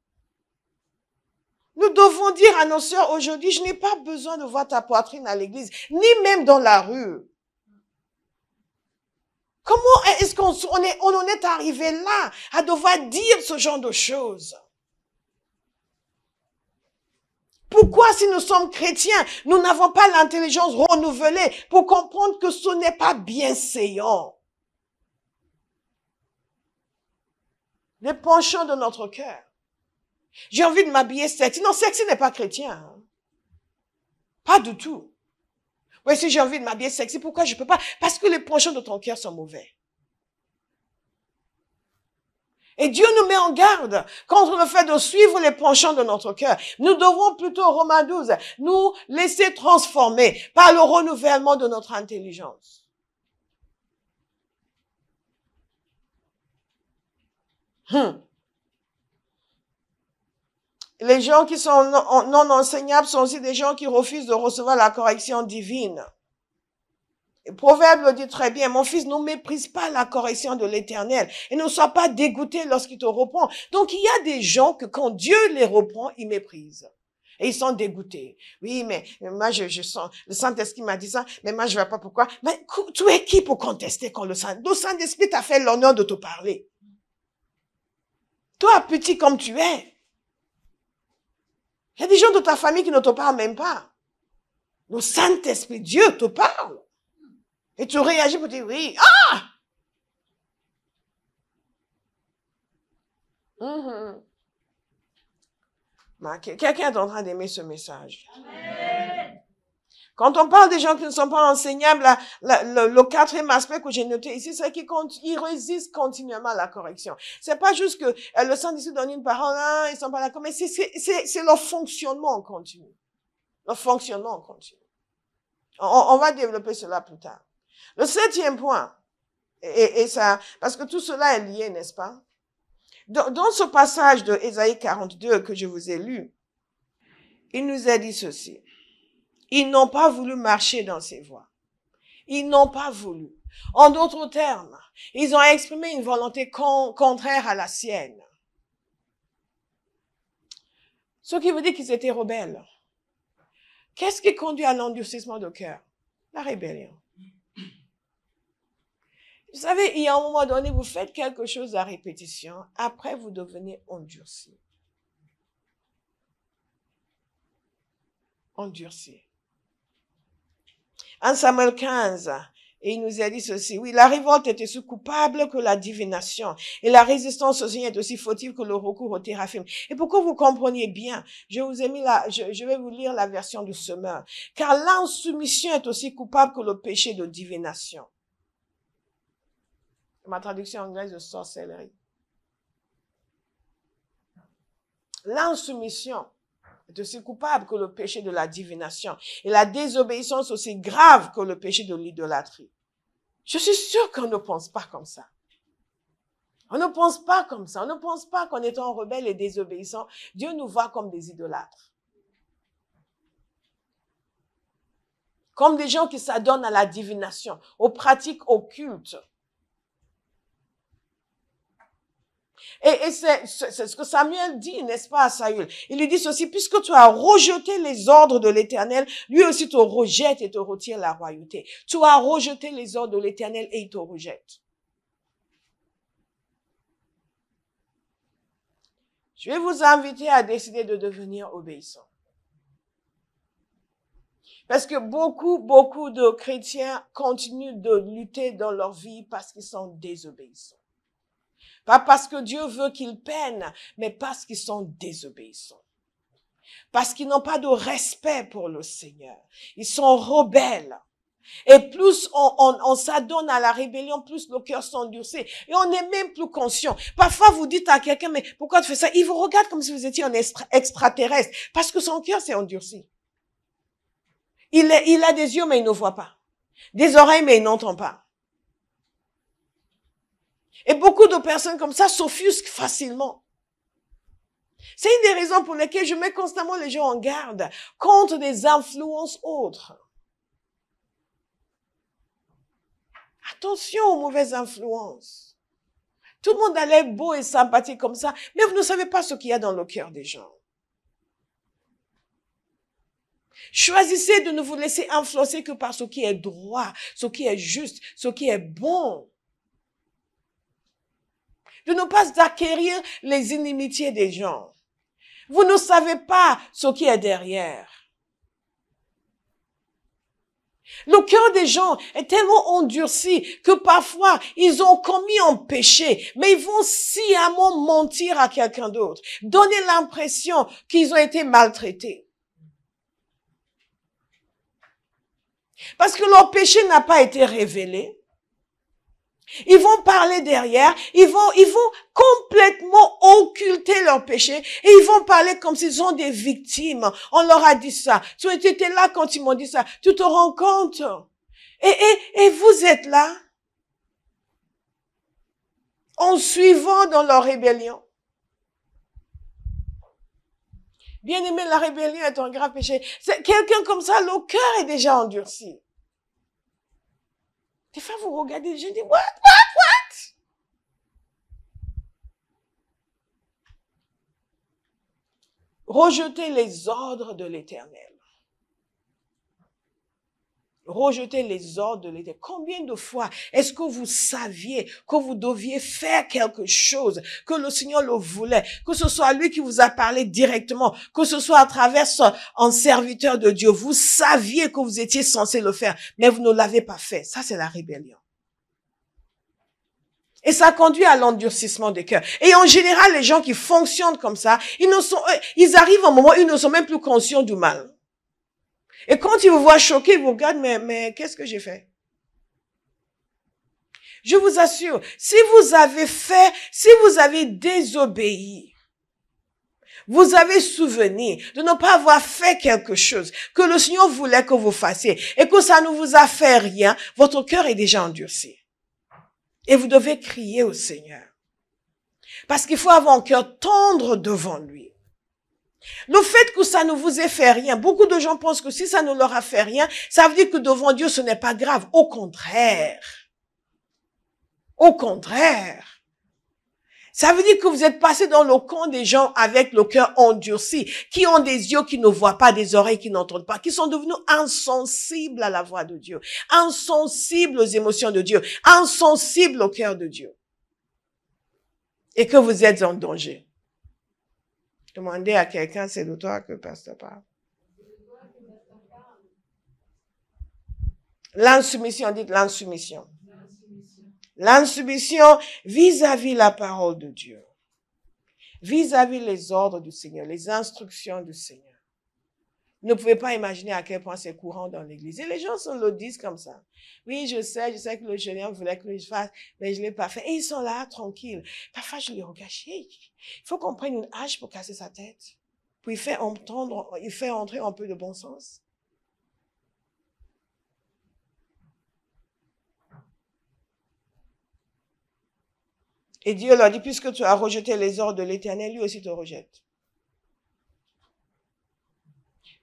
Nous devons dire à nos sœurs aujourd'hui, je n'ai pas besoin de voir ta poitrine à l'église, ni même dans la rue. Comment est-ce qu'on en est arrivé là, à devoir dire ce genre de choses? Pourquoi, si nous sommes chrétiens, nous n'avons pas l'intelligence renouvelée pour comprendre que ce n'est pas bienséant? Les penchants de notre cœur. J'ai envie de m'habiller sexy. Non, sexy n'est pas chrétien. Hein. Pas du tout. Oui, si j'ai envie de m'habiller sexy, pourquoi je peux pas? Parce que les penchants de ton cœur sont mauvais. Et Dieu nous met en garde contre le fait de suivre les penchants de notre cœur. Nous devons plutôt, Romains 12, nous laisser transformer par le renouvellement de notre intelligence. Les gens qui sont non enseignables sont aussi des gens qui refusent de recevoir la correction divine. Le Proverbe le dit très bien, mon fils, ne méprise pas la correction de l'Éternel et ne sois pas dégoûté lorsqu'il te reprend. Donc il y a des gens que quand Dieu les reprend, ils méprisent. Et ils sont dégoûtés. Oui, mais moi, je sens, le Saint-Esprit m'a dit ça, mais moi, je ne vois pas pourquoi. Mais tu es qui pour contester quand le Saint-Esprit t'a fait l'honneur de te parler? Toi, petit comme tu es, il y a des gens de ta famille qui ne te parlent même pas. Le Saint-Esprit, Dieu te parle. Et tu réagis pour dire, oui, Mhm. Quelqu'un est en train d'aimer ce message. Amen. Quand on parle des gens qui ne sont pas enseignables, le quatrième aspect que j'ai noté ici, c'est qu'ils résistent continuellement à la correction. C'est pas juste que le Saint-Esprit donne une parole, hein, ils sont pas d'accord, mais c'est leur fonctionnement en continu. Leur fonctionnement en continu. On va développer cela plus tard. Le 7e point, et ça, parce que tout cela est lié, n'est-ce pas? Dans ce passage de Ésaïe 42 que je vous ai lu, il nous a dit ceci. Ils n'ont pas voulu marcher dans ses voies. Ils n'ont pas voulu. En d'autres termes, ils ont exprimé une volonté contraire à la sienne. Ce qui veut dire qu'ils étaient rebelles. Qu'est-ce qui conduit à l'endurcissement de cœur? La rébellion. Vous savez, il y a un moment donné, vous faites quelque chose à répétition, après vous devenez endurci. Endurci. 1 Samuel 15, et il nous a dit ceci. Oui, la révolte est aussi coupable que la divination. Et la résistance au Seigneur est aussi fautive que le recours au téraphim. Et pour que vous compreniez bien, je vais vous lire la version du semeur. Car l'insoumission est aussi coupable que le péché de divination. Ma traduction anglaise de sorcellerie. L'insoumission est aussi coupable que le péché de la divination. Et la désobéissance aussi grave que le péché de l'idolâtrie. Je suis sûre qu'on ne pense pas comme ça. On ne pense pas comme ça. On ne pense pas qu'en étant rebelles et désobéissants, Dieu nous voit comme des idolâtres. Comme des gens qui s'adonnent à la divination, aux pratiques occultes. Et c'est ce que Samuel dit, n'est-ce pas, à Saül. Il lui dit ceci, puisque tu as rejeté les ordres de l'Éternel, lui aussi te rejette et te retire la royauté. Tu as rejeté les ordres de l'Éternel et il te rejette. Je vais vous inviter à décider de devenir obéissant. Parce que beaucoup de chrétiens continuent de lutter dans leur vie parce qu'ils sont désobéissants. Pas parce que Dieu veut qu'ils peinent, mais parce qu'ils sont désobéissants. Parce qu'ils n'ont pas de respect pour le Seigneur. Ils sont rebelles. Et plus on s'adonne à la rébellion, plus le cœur s'endurcit. Et on n'est même plus conscient. Parfois, vous dites à quelqu'un, mais pourquoi tu fais ça? Il vous regarde comme si vous étiez un extraterrestre. Parce que son cœur s'est endurci. Il a des yeux, mais il ne voit pas. Des oreilles, mais il n'entend pas. Et beaucoup de personnes comme ça s'offusquent facilement. C'est une des raisons pour lesquelles je mets constamment les gens en garde contre des influences autres. Attention aux mauvaises influences. Tout le monde a l'air beau et sympathique comme ça, mais vous ne savez pas ce qu'il y a dans le cœur des gens. Choisissez de ne vous laisser influencer que par ce qui est droit, ce qui est juste, ce qui est bon. De ne pas acquérir les inimitiés des gens. Vous ne savez pas ce qui est derrière. Le cœur des gens est tellement endurci que parfois, ils ont commis un péché, mais ils vont sciemment mentir à quelqu'un d'autre, donner l'impression qu'ils ont été maltraités. Parce que leur péché n'a pas été révélé. Ils vont parler derrière, ils vont complètement occulter leur péché et ils vont parler comme s'ils sont des victimes. On leur a dit ça. Tu étais là quand ils m'ont dit ça. Tu te rends compte? Et vous êtes là en suivant dans leur rébellion. Bien aimé, la rébellion est un grave péché. C'est quelqu'un comme ça, le cœur est déjà endurci. Des fois, vous regardez, je dis, what? Rejetez les ordres de l'Éternel. Rejetez les ordres de l'Éternel. Combien de fois est-ce que vous saviez que vous deviez faire quelque chose, que le Seigneur le voulait, que ce soit lui qui vous a parlé directement, que ce soit à travers un serviteur de Dieu, vous saviez que vous étiez censé le faire, mais vous ne l'avez pas fait. Ça, c'est la rébellion. Et ça conduit à l'endurcissement des cœurs. Et en général, les gens qui fonctionnent comme ça, ils arrivent à un moment où ils ne sont même plus conscients du mal. Et quand ils vous voient choqués, ils vous regardent, mais qu'est-ce que j'ai fait? Je vous assure, si vous avez désobéi, vous avez souvenir de ne pas avoir fait quelque chose que le Seigneur voulait que vous fassiez et que ça ne vous a fait rien, votre cœur est déjà endurci. Et vous devez crier au Seigneur. Parce qu'il faut avoir un cœur tendre devant lui. Le fait que ça ne vous ait fait rien, beaucoup de gens pensent que si ça ne leur a fait rien, ça veut dire que devant Dieu ce n'est pas grave. Au contraire. Au contraire. Ça veut dire que vous êtes passé dans le camp des gens avec le cœur endurci, qui ont des yeux qui ne voient pas, des oreilles qui n'entendent pas, qui sont devenus insensibles à la voix de Dieu, insensibles aux émotions de Dieu, insensibles au cœur de Dieu. Et que vous êtes en danger. Demandez à quelqu'un, c'est de toi que le pasteur parle. L'insoumission, dites l'insoumission. L'insoumission vis-à-vis la parole de Dieu, vis-à-vis les ordres du Seigneur, les instructions du Seigneur. Vous ne pouvez pas imaginer à quel point c'est courant dans l'église. Et les gens se le disent comme ça. Oui, je sais que le Seigneur voulait que je fasse, mais je ne l'ai pas fait. Et ils sont là, tranquilles. Parfois, je les regarde. Il faut qu'on prenne une hache pour casser sa tête. Puis il fait entrer un peu de bon sens. Et Dieu leur dit, puisque tu as rejeté les ordres de l'Éternel, lui aussi te rejette.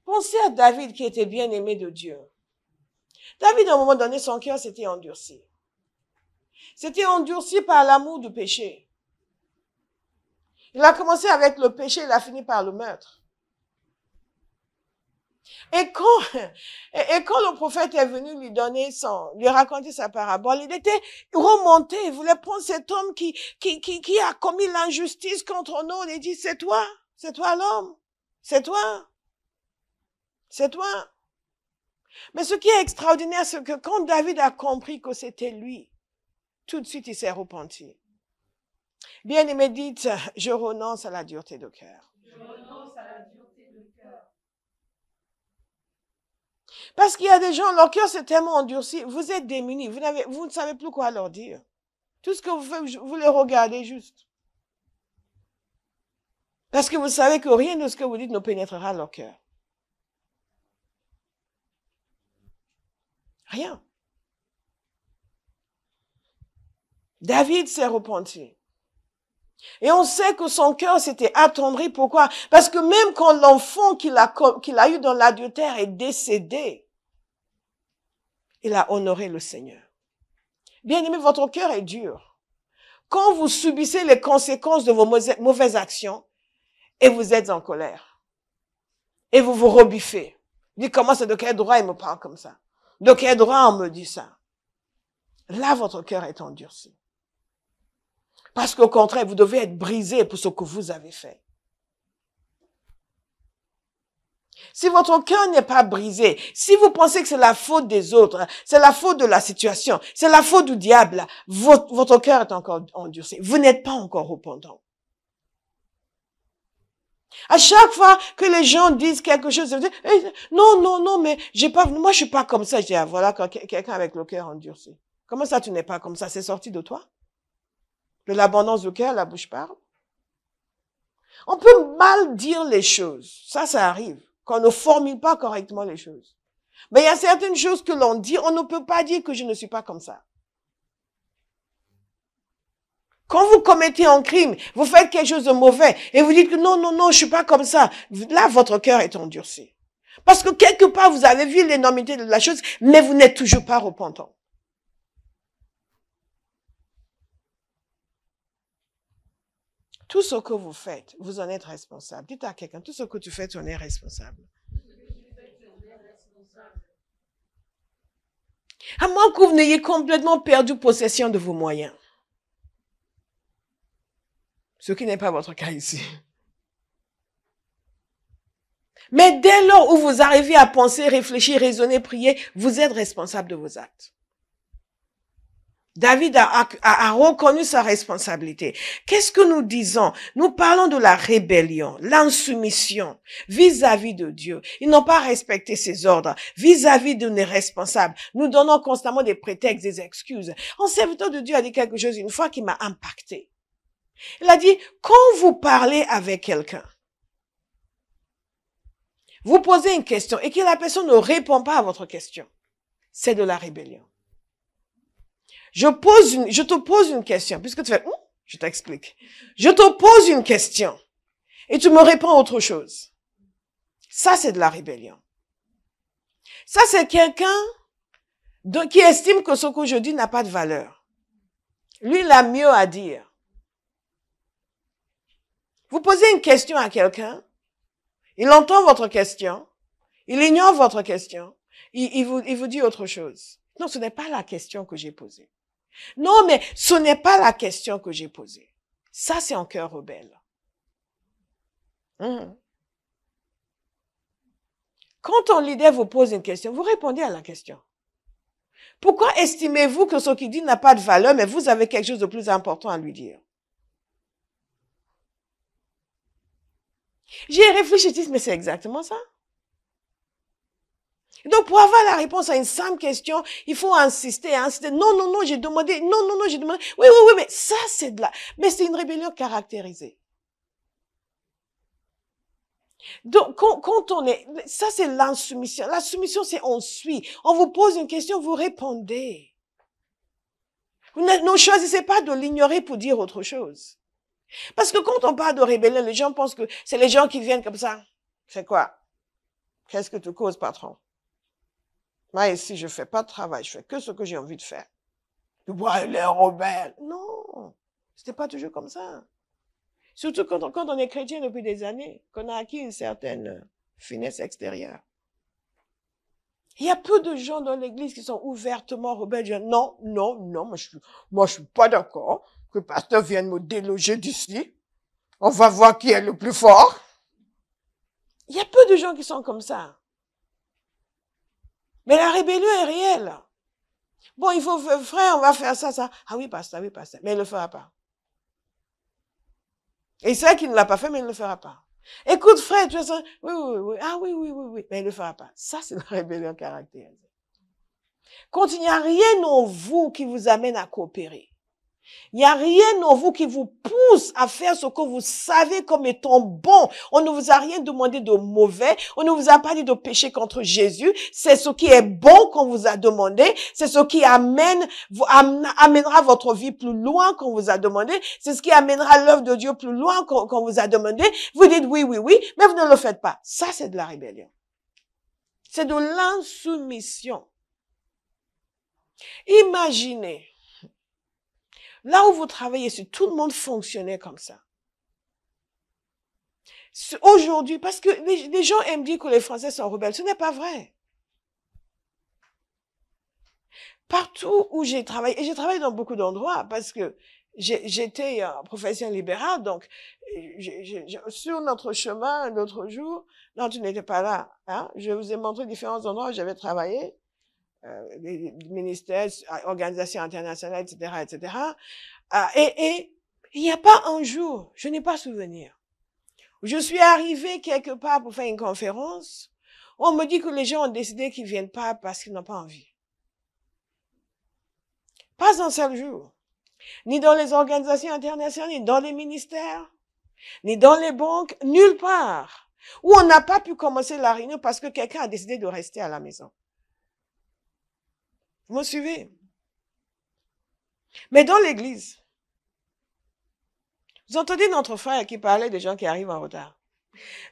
Pensez à David qui était bien aimé de Dieu. David, à un moment donné, son cœur s'était endurci. C'était endurci par l'amour du péché. Il a commencé avec le péché, il a fini par le meurtre. Et quand le prophète est venu lui raconter sa parabole, il était remonté, il voulait prendre cet homme qui a commis l'injustice contre nous, il dit, c'est toi l'homme, c'est toi. Mais ce qui est extraordinaire, c'est que quand David a compris que c'était lui, tout de suite il s'est repenti. Bien-aimé, dites, je renonce à la dureté de cœur. Je renonce à la dureté de cœur. Parce qu'il y a des gens, leur cœur s'est tellement endurci, vous êtes démunis, vous ne savez plus quoi leur dire. Tout ce que vous faites, vous les regardez juste. Parce que vous savez que rien de ce que vous dites ne pénétrera leur cœur. Rien. David s'est repenti. Et on sait que son cœur s'était attendri. Pourquoi? Parce que même quand l'enfant qu'il a eu dans l'adultère est décédé, il a honoré le Seigneur. Bien-aimé, votre cœur est dur. Quand vous subissez les conséquences de vos mauvaises actions et vous êtes en colère et vous vous rebiffez, vous dites comment c'est, de quel droit il me parle comme ça? De quel droit on me dit ça? Là, votre cœur est endurci. Parce qu'au contraire, vous devez être brisé pour ce que vous avez fait. Si votre cœur n'est pas brisé, si vous pensez que c'est la faute des autres, c'est la faute de la situation, c'est la faute du diable, votre cœur est encore endurci. Vous n'êtes pas encore repentant. À chaque fois que les gens disent quelque chose, vous dites, non, mais moi je suis pas comme ça. Je dis, ah, voilà quelqu'un avec le cœur endurci. Comment ça tu n'es pas comme ça? C'est sorti de toi? De l'abondance du cœur, la bouche parle. On peut mal dire les choses. Ça arrive. Qu'on ne formule pas correctement les choses. Mais il y a certaines choses que l'on dit, on ne peut pas dire que je ne suis pas comme ça. Quand vous commettez un crime, vous faites quelque chose de mauvais, et vous dites que non, je suis pas comme ça. Là, votre cœur est endurci. Parce que quelque part, vous avez vu l'énormité de la chose, mais vous n'êtes toujours pas repentant. Tout ce que vous faites, vous en êtes responsable. Dites à quelqu'un, tout ce que tu fais, tu en es responsable. À moins que vous n'ayez complètement perdu possession de vos moyens. Ce qui n'est pas votre cas ici. Mais dès lors où vous arrivez à penser, réfléchir, raisonner, prier, vous êtes responsable de vos actes. David a reconnu sa responsabilité. Qu'est-ce que nous disons? Nous parlons de la rébellion, l'insoumission vis-à-vis de Dieu. Ils n'ont pas respecté ses ordres vis-à-vis de nos responsables. Nous donnons constamment des prétextes, des excuses. Un serviteur de Dieu a dit quelque chose une fois qui m'a impacté. Il a dit, quand vous parlez avec quelqu'un, vous posez une question et que la personne ne répond pas à votre question, c'est de la rébellion. Je te pose une question, puisque tu fais, je t'explique. Je te pose une question et tu me réponds autre chose. Ça, c'est de la rébellion. Ça, c'est quelqu'un qui estime que ce que je dis n'a pas de valeur. Lui, il a mieux à dire. Vous posez une question à quelqu'un, il entend votre question, il ignore votre question, il vous dit autre chose. Non, ce n'est pas la question que j'ai posée. Non, mais ce n'est pas la question que j'ai posée. Ça, c'est un cœur rebelle. Quand ton leader vous pose une question, vous répondez à la question. Pourquoi estimez-vous que ce qu'il dit n'a pas de valeur, mais vous avez quelque chose de plus important à lui dire? J'y ai réfléchi, je dis, mais c'est exactement ça. Donc, pour avoir la réponse à une simple question, il faut insister. Non, j'ai demandé. Non, j'ai demandé. Oui, mais ça, c'est mais c'est une rébellion caractérisée. Donc, quand ça, c'est l'insoumission. La soumission, c'est on suit. On vous pose une question, vous répondez. Vous ne choisissez pas de l'ignorer pour dire autre chose. Parce que quand on parle de rébellion, les gens pensent que c'est les gens qui viennent comme ça. C'est quoi? Qu'est-ce que tu causes, patron? Moi, ici, je fais pas de travail, je fais que ce que j'ai envie de faire. Tu vois, elle est rebelle. Non, c'était pas toujours comme ça. Surtout quand on est chrétien depuis des années, qu'on a acquis une certaine finesse extérieure. Il y a peu de gens dans l'église qui sont ouvertement rebelles. Disent, non, moi, je suis pas d'accord que le pasteur vienne me déloger d'ici. On va voir qui est le plus fort. Il y a peu de gens qui sont comme ça. Mais la rébellion est réelle. Bon, il faut, frère, on va faire ça. Ah oui, pasteur. Mais il ne le fera pas. Et il sait qu'il ne l'a pas fait, mais il ne le fera pas. Écoute, frère, tu vois ça? Oui. Ah oui. Mais il ne le fera pas. Ça, c'est la rébellion caractérisée. Quand il n'y a rien en vous qui vous amène à coopérer, il n'y a rien en vous qui vous pousse à faire ce que vous savez comme étant bon. On ne vous a rien demandé de mauvais. On ne vous a pas dit de pécher contre Jésus. C'est ce qui est bon qu'on vous a demandé. C'est ce qui amènera votre vie plus loin qu'on vous a demandé. C'est ce qui amènera l'œuvre de Dieu plus loin qu'on vous a demandé. Vous dites oui, mais vous ne le faites pas. Ça, c'est de la rébellion. C'est de l'insoumission. Imaginez. Là où vous travaillez, si tout le monde fonctionnait comme ça. Aujourd'hui, parce que les gens aiment dire que les Français sont rebelles. Ce n'est pas vrai. Partout où j'ai travaillé, et j'ai travaillé dans beaucoup d'endroits, parce que j'étais professionnel libéral, donc sur notre chemin l'autre jour, non, tu n'étais pas là, hein, je vous ai montré différents endroits où j'avais travaillé, les ministères, organisations internationales, etc. Et il n'y a pas un jour, je n'ai pas souvenir, où je suis arrivée quelque part pour faire une conférence, où on me dit que les gens ont décidé qu'ils ne viennent pas parce qu'ils n'ont pas envie. Pas un seul jour. Ni dans les organisations internationales, ni dans les ministères, ni dans les banques, nulle part. Où on n'a pas pu commencer la réunion parce que quelqu'un a décidé de rester à la maison. Vous me suivez? Mais dans l'église, vous entendez notre frère qui parlait des gens qui arrivent en retard.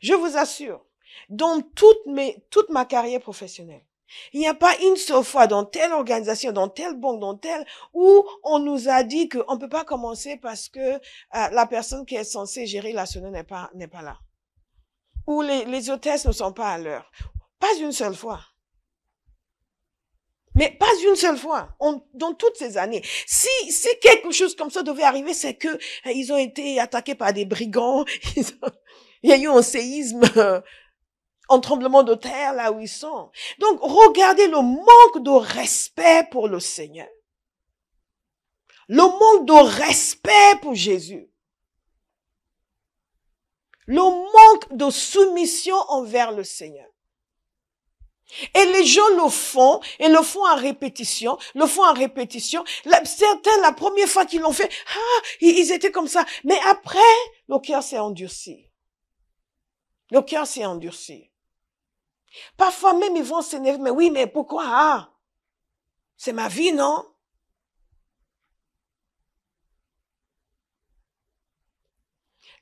Je vous assure, dans toute ma carrière professionnelle, il n'y a pas une seule fois dans telle organisation, dans telle banque, dans telle, où on nous a dit qu'on ne peut pas commencer parce que la personne qui est censée gérer la sonnerie n'est pas là. Ou les hôtesses ne sont pas à l'heure. Pas une seule fois. Mais pas une seule fois, dans toutes ces années. Si quelque chose comme ça devait arriver, c'est que ils ont été attaqués par des brigands, il y a eu un séisme, un tremblement de terre là où ils sont. Donc, regardez le manque de respect pour le Seigneur. Le manque de respect pour Jésus. Le manque de soumission envers le Seigneur. Et les gens le font, et le font en répétition, Certains, la première fois qu'ils l'ont fait, ils étaient comme ça. Mais après, le cœur s'est endurci. Le cœur s'est endurci. Parfois même, ils vont s'énerver, mais oui, mais pourquoi? C'est ma vie, non?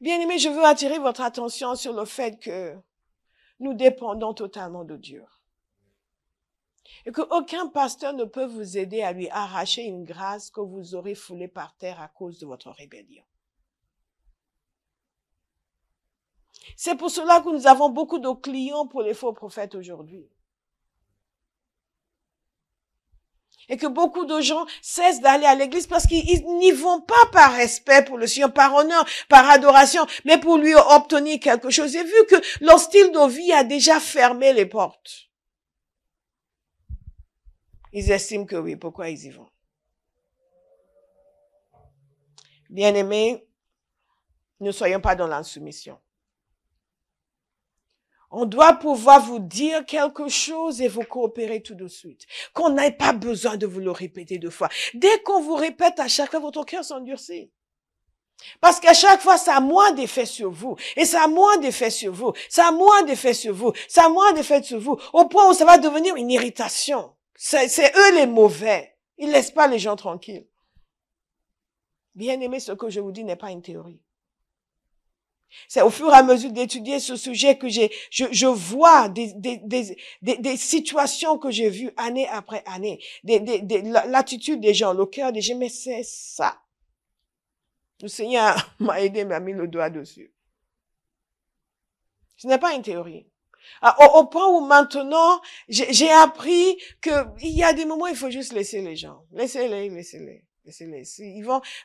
Bien-aimés, je veux attirer votre attention sur le fait que nous dépendons totalement de Dieu. Et qu'aucun pasteur ne peut vous aider à lui arracher une grâce que vous aurez foulée par terre à cause de votre rébellion. C'est pour cela que nous avons beaucoup de clients pour les faux prophètes aujourd'hui. Et que beaucoup de gens cessent d'aller à l'église parce qu'ils n'y vont pas par respect pour le Seigneur, par honneur, par adoration, mais pour lui obtenir quelque chose. Et vu que leur style de vie a déjà fermé les portes, ils estiment que oui, pourquoi ils y vont? Bien-aimés, ne soyons pas dans l'insoumission. On doit pouvoir vous dire quelque chose et vous coopérer tout de suite. Qu'on n'ait pas besoin de vous le répéter deux fois. Dès qu'on vous répète à chaque fois, votre cœur s'endurcit. Parce qu'à chaque fois, ça a moins d'effet sur vous. Et ça a moins d'effet sur vous. Ça a moins d'effet sur vous. Ça a moins d'effet sur vous. Au point où ça va devenir une irritation. C'est eux les mauvais. Ils laissent pas les gens tranquilles. Bien aimé, ce que je vous dis n'est pas une théorie. C'est au fur et à mesure d'étudier ce sujet que je vois des situations que j'ai vues année après année, l'attitude des gens, le cœur des gens, mais c'est ça. Le Seigneur m'a aidé, m'a mis le doigt dessus. Ce n'est pas une théorie. Au point où maintenant, j'ai appris que il y a des moments où il faut juste laisser les gens. Laissez-les.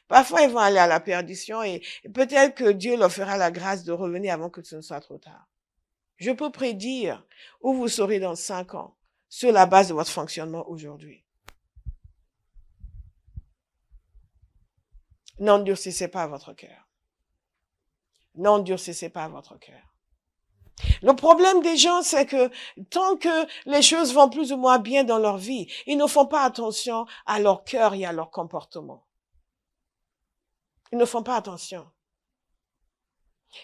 Parfois ils vont aller à la perdition et peut-être que Dieu leur fera la grâce de revenir avant que ce ne soit trop tard. Je peux prédire où vous serez dans 5 ans sur la base de votre fonctionnement aujourd'hui. N'endurcissez pas votre cœur. N'endurcissez pas votre cœur. Le problème des gens, c'est que tant que les choses vont plus ou moins bien dans leur vie, ils ne font pas attention à leur cœur et à leur comportement. Ils ne font pas attention.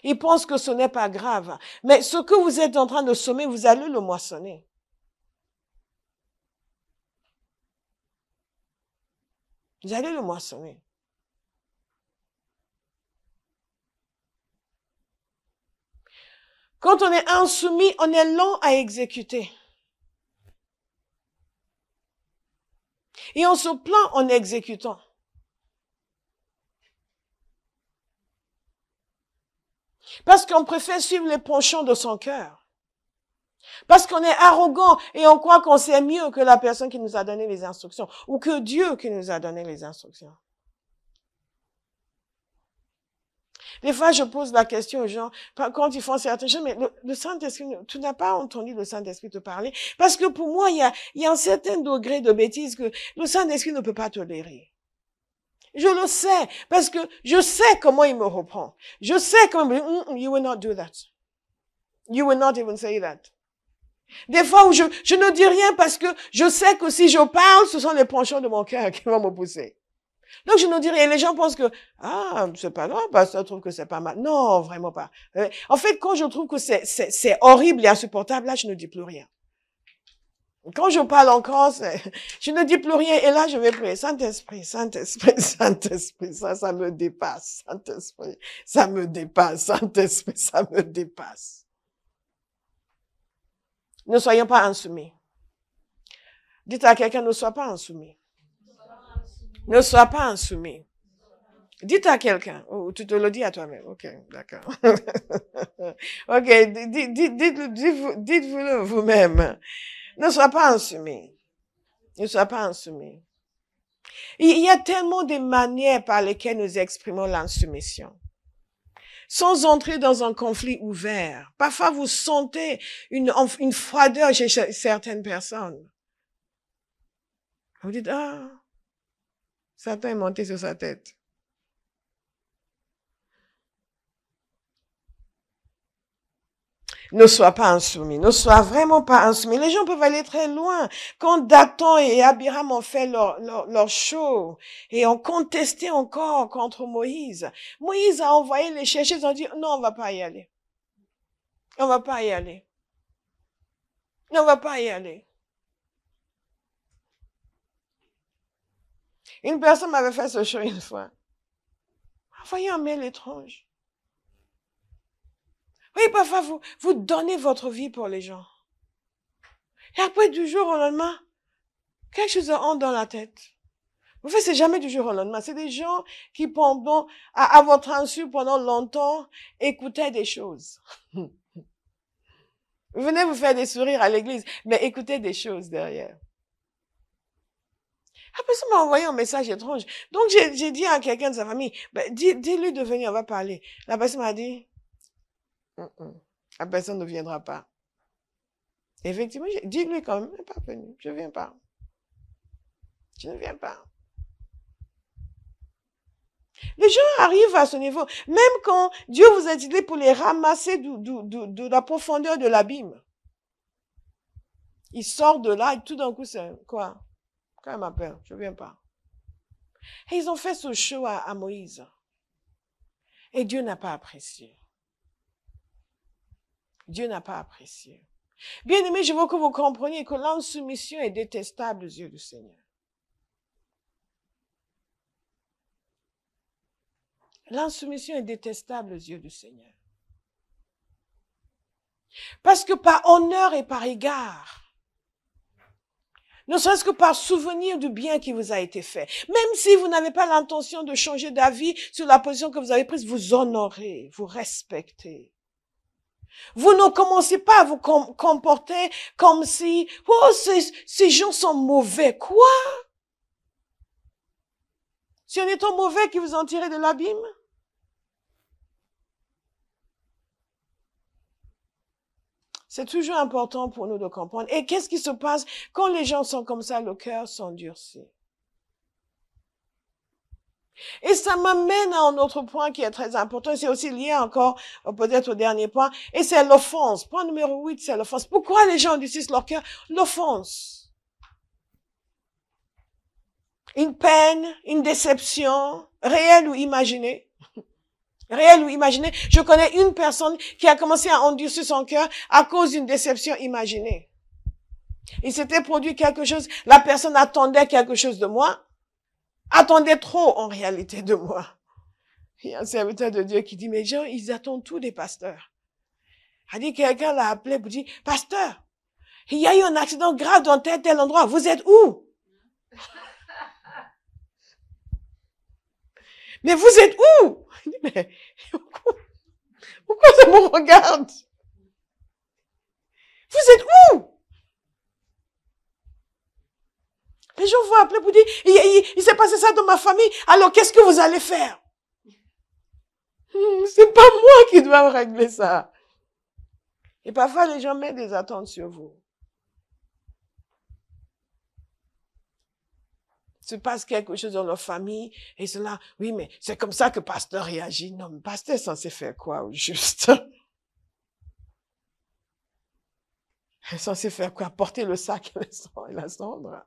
Ils pensent que ce n'est pas grave. Mais ce que vous êtes en train de semer, vous allez le moissonner. Vous allez le moissonner. Quand on est insoumis, on est lent à exécuter. Et on se plaint en exécutant. Parce qu'on préfère suivre les penchants de son cœur. Parce qu'on est arrogant et on croit qu'on sait mieux que la personne qui nous a donné les instructions ou que Dieu qui nous a donné les instructions. Des fois, je pose la question aux gens, quand ils font certaines choses, mais le Saint-Esprit, tu n'as pas entendu le Saint-Esprit te parler? Parce que pour moi, il y a un certain degré de bêtise que le Saint-Esprit ne peut pas tolérer. Je le sais, parce que je sais comment il me reprend. Je sais comment you will not do that. You will not even say that. Des fois où je ne dis rien parce que je sais que si je parle, ce sont les penchants de mon cœur qui vont me pousser. Donc je ne dis rien. Les gens pensent que, c'est pas grave, parce que je trouve que c'est pas mal. Non, vraiment pas. En fait, quand je trouve que c'est horrible et insupportable, là, je ne dis plus rien. Quand je parle encore, je ne dis plus rien. Et là, je vais prier. Saint-Esprit, Saint-Esprit, Saint-Esprit, ça me dépasse. Saint-Esprit, ça me dépasse. Saint-Esprit, ça me dépasse. Ne soyons pas insoumis. Dites à quelqu'un, ne sois pas insoumis. Ne sois pas insoumis. Dites à quelqu'un, ou tu te le dis à toi-même. Ok, d'accord. Ok, dites-vous-le vous-même. Ne sois pas insoumis. Ne sois pas insoumis. Il y a tellement de manières par lesquelles nous exprimons l'insoumission. Sans entrer dans un conflit ouvert. Parfois, vous sentez une froideur chez certaines personnes. Vous dites, Satan est monté sur sa tête. Ne sois pas insoumis, ne sois vraiment pas insoumis. Les gens peuvent aller très loin. Quand Dathan et Abiram ont fait leur show et ont contesté encore contre Moïse, Moïse a envoyé les chercher, ils ont dit, non, on va pas y aller. On va pas y aller. On va pas y aller. Une personne m'avait fait ce show une fois. Envoyez un mail étrange. Oui, parfois, vous donnez votre vie pour les gens. Et après, du jour au lendemain, quelque chose entre dans la tête. En fait, c'est jamais du jour au lendemain. C'est des gens qui, pendant, à votre insu, pendant longtemps, écoutaient des choses. Vous venez vous faire des sourires à l'église, mais écoutez des choses derrière. Après, ça m'a envoyé un message étrange. Donc, j'ai dit à quelqu'un de sa famille, ben, dis-lui de venir, on va parler. La personne m'a dit, la personne ne viendra pas. Effectivement, dis-lui quand même, pas venu, je ne viens pas. Je ne viens pas. Les gens arrivent à ce niveau, même quand Dieu vous a dit pour les ramasser de la profondeur de l'abîme. Ils sortent de là et tout d'un coup, c'est quoi? Quand il m'appelle, je ne viens pas. Et ils ont fait ce show à Moïse. Et Dieu n'a pas apprécié. Dieu n'a pas apprécié. Bien aimé, je veux que vous compreniez que l'insoumission est détestable aux yeux du Seigneur. L'insoumission est détestable aux yeux du Seigneur. Parce que par honneur et par égard, ne serait-ce que par souvenir du bien qui vous a été fait, même si vous n'avez pas l'intention de changer d'avis sur la position que vous avez prise, vous honorez, vous respectez. Vous ne commencez pas à vous comporter comme si, oh, ces gens sont mauvais. Quoi? Si on est un mauvais qui vous en tirez de l'abîme? C'est toujours important pour nous de comprendre. Et qu'est-ce qui se passe quand les gens sont comme ça, le cœur s'endurcit? Et ça m'amène à un autre point qui est très important. C'est aussi lié encore peut-être au dernier point. Et c'est l'offense. Point numéro 8, c'est l'offense. Pourquoi les gens endurcissent leur cœur? L'offense. Une peine, une déception, réelle ou imaginée. Réelle ou imaginée. Je connais une personne qui a commencé à endurcir son cœur à cause d'une déception imaginée. Il s'était produit quelque chose, la personne attendait quelque chose de moi, attendait trop en réalité de moi. Il y a un serviteur de Dieu qui dit, mais gens, ils attendent tout des pasteurs. Il a dit, quelqu'un l'a appelé pour dire, pasteur, il y a eu un accident grave dans tel endroit, vous êtes où? Mais vous êtes où? Il dit, mais pourquoi ça me regarde? Vous êtes où? Les gens vont appeler pour dire, il s'est passé ça dans ma famille, alors qu'est-ce que vous allez faire? C'est pas moi qui dois régler ça. Et parfois, les gens mettent des attentes sur vous. Se passe quelque chose dans leur famille, et cela, oui, mais c'est comme ça que pasteur réagit. Non, mais pasteur est censé faire quoi, au juste? Il est censé faire quoi? Porter le sac et la cendre.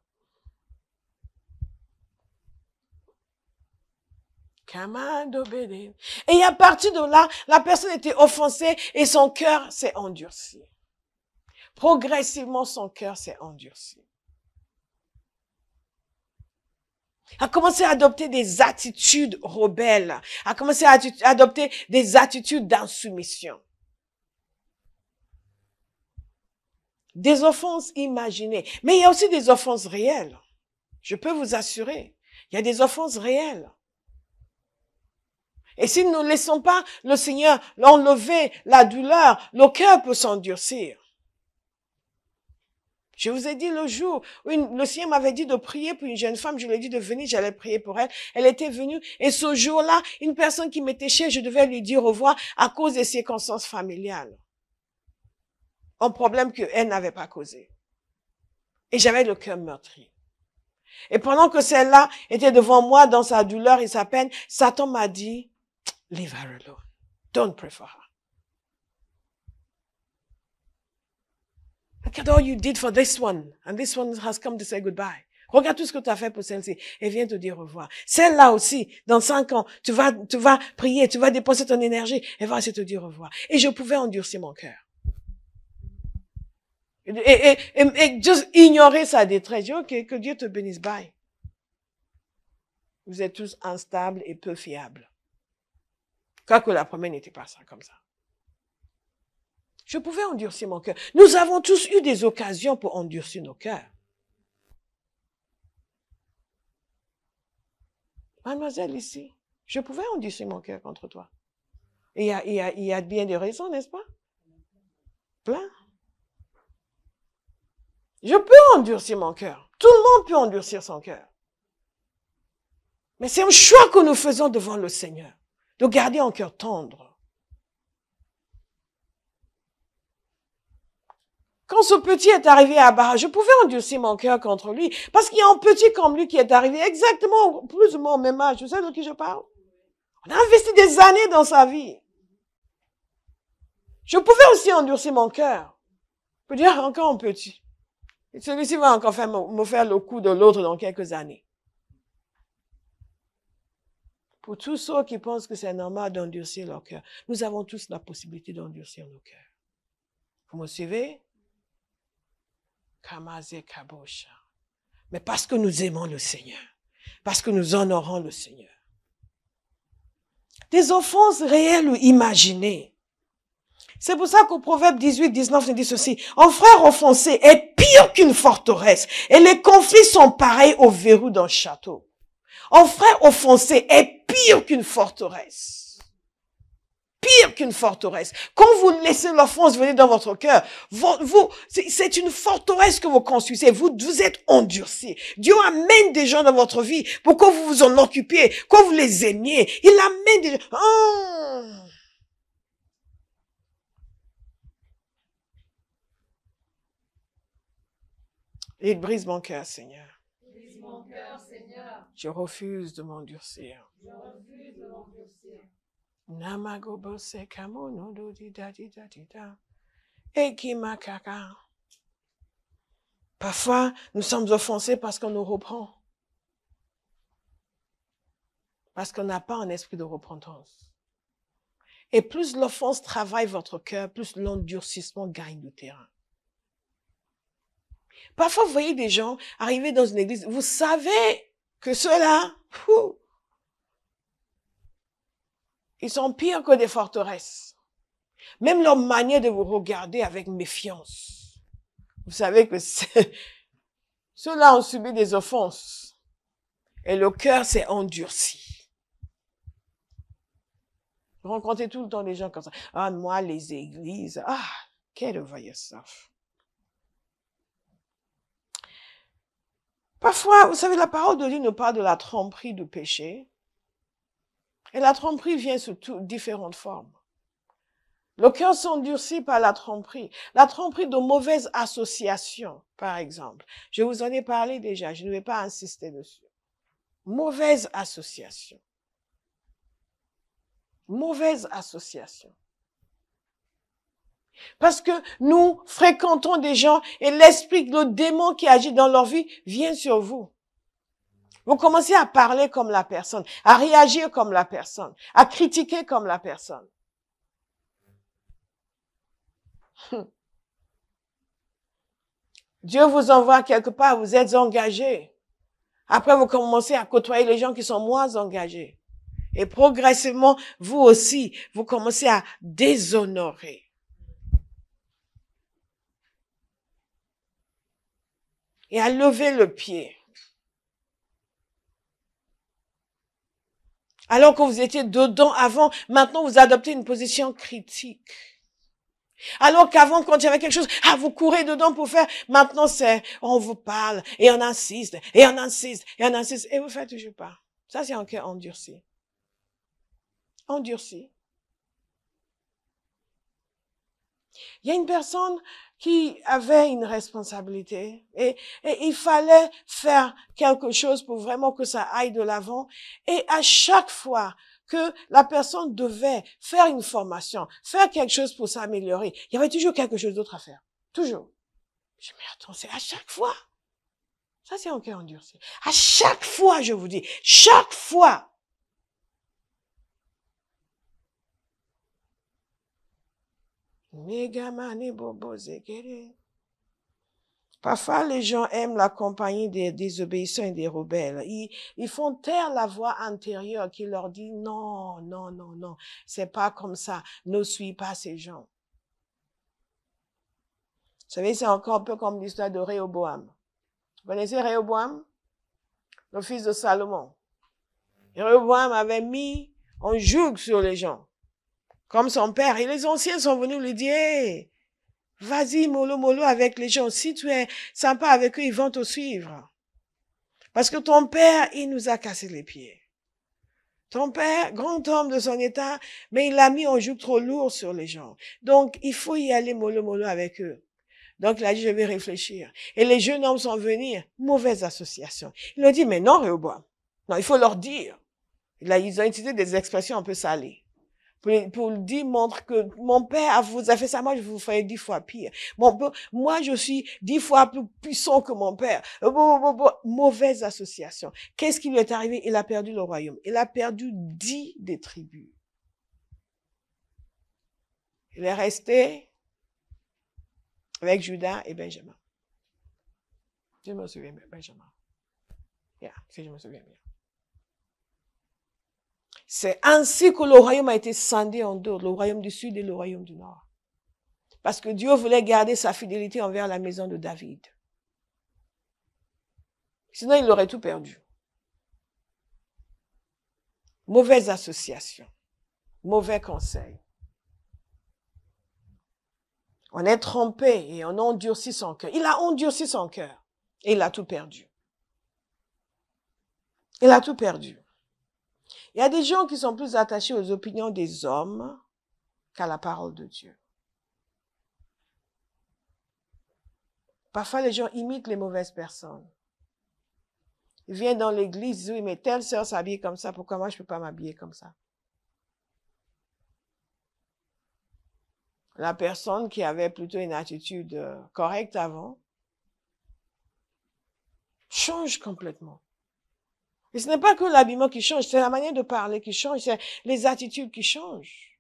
Et à partir de là, la personne était offensée et son cœur s'est endurci. Progressivement, son cœur s'est endurci. A commencé à adopter des attitudes rebelles, a commencé à adopter des attitudes d'insoumission. Des offenses imaginées. Mais il y a aussi des offenses réelles. Je peux vous assurer. Il y a des offenses réelles. Et si nous ne laissons pas le Seigneur enlever la douleur, le cœur peut s'endurcir. Je vous ai dit le jour où le Seigneur m'avait dit de prier pour une jeune femme, je lui ai dit de venir, j'allais prier pour elle. Elle était venue et ce jour-là, une personne qui m'était chère, je devais lui dire au revoir à cause des circonstances familiales. Un problème qu'elle n'avait pas causé. Et j'avais le cœur meurtri. Et pendant que celle-là était devant moi dans sa douleur et sa peine, Satan m'a dit, leave her alone. Don't pray for her. Look at all you did for this one. And this one has come to say goodbye. Regarde tout ce que tu as fait pour celle-ci. Elle vient te dire au revoir. Celle-là aussi, dans 5 ans, tu vas prier, tu vas dépenser ton énergie. Elle va essayer de te dire au revoir. Et je pouvais endurcir mon cœur. Et juste ignorer sa détresse. Je dis, ok, que Dieu te bénisse. Bye. Vous êtes tous instables et peu fiables. Quoique la première n'était pas ça, comme ça. Je pouvais endurcir mon cœur. Nous avons tous eu des occasions pour endurcir nos cœurs. Mademoiselle ici, je pouvais endurcir mon cœur contre toi. Et il y a bien des raisons, n'est-ce pas? Plein. Je peux endurcir mon cœur. Tout le monde peut endurcir son cœur. Mais c'est un choix que nous faisons devant le Seigneur, de garder un cœur tendre. Quand ce petit est arrivé à Bara, je pouvais endurcir mon cœur contre lui, parce qu'il y a un petit comme lui qui est arrivé exactement, plus ou moins au même âge. Tu sais de qui je parle? On a investi des années dans sa vie. Je pouvais aussi endurcir mon cœur. Je peux dire encore un petit. Et celui-ci va encore me faire le coup de l'autre dans quelques années. Pour tous ceux qui pensent que c'est normal d'endurcir leur cœur, nous avons tous la possibilité d'endurcir nos cœurs. Vous me suivez? Mais parce que nous aimons le Seigneur, parce que nous honorons le Seigneur. Des offenses réelles ou imaginées. C'est pour ça qu'au Proverbe 18, 19, on dit ceci. Un frère offensé est pire qu'une forteresse et les conflits sont pareils au verrou d'un château. Un frère offensé est pire qu'une forteresse. Pire qu'une forteresse. Quand vous laissez l'offense venir dans votre cœur, c'est une forteresse que vous construisez. Vous êtes endurci. Dieu amène des gens dans votre vie pour que vous vous en occupiez, que vous les aimiez. Il amène des gens. Oh. Il brise mon cœur, Seigneur. Brise mon cœur, Seigneur. Je refuse de m'endurcir. Je refuse de m'endurcir. Namagobose kamono do di da di da di da. Ekimakaka. Parfois, nous sommes offensés parce qu'on nous reprend. Parce qu'on n'a pas un esprit de repentance. Et plus l'offense travaille votre cœur, plus l'endurcissement gagne du terrain. Parfois, vous voyez des gens arriver dans une église, vous savez que ceux-là, ils sont pires que des forteresses. Même leur manière de vous regarder avec méfiance. Vous savez que ceux-là ont subi des offenses. Et le cœur s'est endurci. Vous rencontrez tout le temps des gens comme ça. Ah, moi, les églises. Ah, get over yourself. Parfois, vous savez, la parole de Dieu nous parle de la tromperie du péché. Et la tromperie vient sous différentes formes. Le cœur s'endurcit par la tromperie. La tromperie de mauvaises associations, par exemple. Je vous en ai parlé déjà, je ne vais pas insister dessus. Mauvaise association. Mauvaise association. Parce que nous fréquentons des gens et l'esprit, le démon qui agit dans leur vie vient sur vous. Vous commencez à parler comme la personne, à réagir comme la personne, à critiquer comme la personne. Dieu vous envoie quelque part, vous êtes engagé. Après, vous commencez à côtoyer les gens qui sont moins engagés. Et progressivement, vous aussi, vous commencez à déshonorer. Et à lever le pied. Alors que vous étiez dedans avant, maintenant vous adoptez une position critique. Alors qu'avant, quand il y avait quelque chose, vous courez dedans pour faire, maintenant on vous parle, et on insiste, et on insiste, et on insiste, et vous faites toujours pas. Ça, c'est un cœur endurci. Endurci. Il y a une personne qui avait une responsabilité et il fallait faire quelque chose pour vraiment que ça aille de l'avant. Et à chaque fois que la personne devait faire une formation, faire quelque chose pour s'améliorer, il y avait toujours quelque chose d'autre à faire. Toujours. Je me dis, mais attends, c'est à chaque fois. Ça, c'est un cœur endurci. À chaque fois, je vous dis, chaque fois. Parfois, les gens aiment la compagnie des désobéissants et des rebelles. Ils font taire la voix intérieure qui leur dit non, non, non, non, c'est pas comme ça. Ne suis pas ces gens. Vous savez, c'est encore un peu comme l'histoire de Réhoboam. Vous connaissez Réhoboam? Le fils de Salomon. Et Réhoboam avait mis un joug sur les gens, comme son père. Et les anciens sont venus lui dire, hey, vas-y, mollo avec les gens. Si tu es sympa avec eux, ils vont te suivre. Parce que ton père, il nous a cassé les pieds. Ton père, grand homme de son état, mais il a mis un joug trop lourd sur les gens. Donc, il faut y aller mollo avec eux. Donc, il a dit, je vais réfléchir. Et les jeunes hommes sont venus. Mauvaise association. Il a dit, mais non, Réhoboam. Non, il faut leur dire. Là, ils ont utilisé des expressions un peu salées. Pour dire, montre que mon père vous a fait ça, moi je vous ferai 10 fois pire. Moi je suis 10 fois plus puissant que mon père. Mauvaise association. Qu'est-ce qui lui est arrivé? Il a perdu le royaume. Il a perdu 10 des tribus. Il est resté avec Judas et Benjamin. Je me souviens bien, Benjamin. Si je me souviens bien. C'est ainsi que le royaume a été scindé en deux, le royaume du sud et le royaume du nord. Parce que Dieu voulait garder sa fidélité envers la maison de David. Sinon, il aurait tout perdu. Mauvaise association, mauvais conseil. On est trompé et on endurcit son cœur. Il a endurci son cœur et il a tout perdu. Il a tout perdu. Il y a des gens qui sont plus attachés aux opinions des hommes qu'à la parole de Dieu. Parfois, les gens imitent les mauvaises personnes. Ils viennent dans l'église, ils disent, oui, mais telle sœur s'habille comme ça, pourquoi moi je ne peux pas m'habiller comme ça? La personne qui avait plutôt une attitude correcte avant change complètement. Et ce n'est pas que l'habillement qui change, c'est la manière de parler qui change, c'est les attitudes qui changent.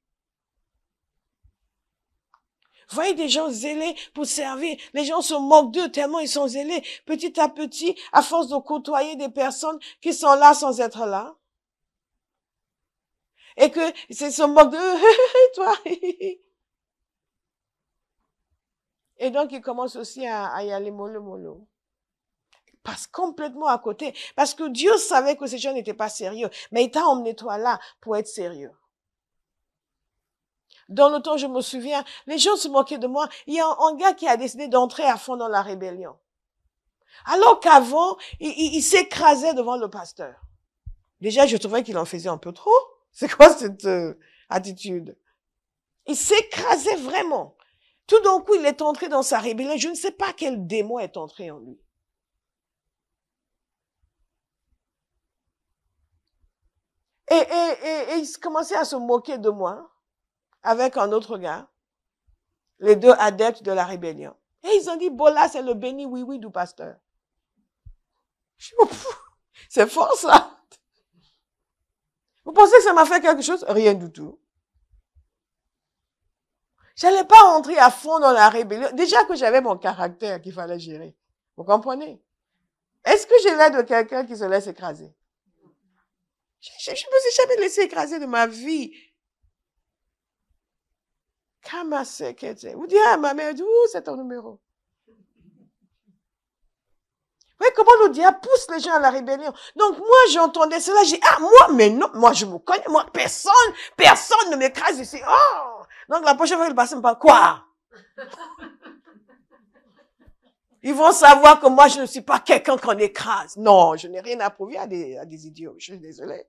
Vous voyez des gens zélés pour servir, les gens se moquent d'eux tellement ils sont zélés. Petit à petit, à force de côtoyer des personnes qui sont là sans être là, et que c'est se moquent d'eux, toi. Et donc ils commencent aussi à y aller mollo. Passe complètement à côté. Parce que Dieu savait que ces gens n'étaient pas sérieux. Mais il t'a emmené toi là pour être sérieux. Dans le temps, je me souviens, les gens se moquaient de moi. Il y a un gars qui a décidé d'entrer à fond dans la rébellion. Alors qu'avant, il s'écrasait devant le pasteur. Déjà, je trouvais qu'il en faisait un peu trop. C'est quoi cette attitude? Il s'écrasait vraiment. Tout d'un coup, il est entré dans sa rébellion. Je ne sais pas quel démon est entré en lui. Et il commençait à se moquer de moi avec un autre gars, les deux adeptes de la rébellion. Et ils ont dit, Bola, c'est le béni oui-oui du pasteur. C'est fort ça. Vous pensez que ça m'a fait quelque chose? Rien du tout. J'allais pas entrer à fond dans la rébellion. Déjà que j'avais mon caractère qu'il fallait gérer. Vous comprenez? Est-ce que j'ai l'air de quelqu'un qui se laisse écraser? Je ne me suis jamais laissé écraser de ma vie. Vous direz à ma mère, où c'est ton numéro? Vous voyez comment le diable pousse les gens à la rébellion. Donc moi j'entendais cela, j'ai dit, moi, mais non, moi je me connais, moi personne ne m'écrase ici. Oh! Donc la prochaine fois il passe, me parle, quoi? Ils vont savoir que moi je ne suis pas quelqu'un qu'on écrase. Non, je n'ai rien à prouver à des idiots, je suis désolée.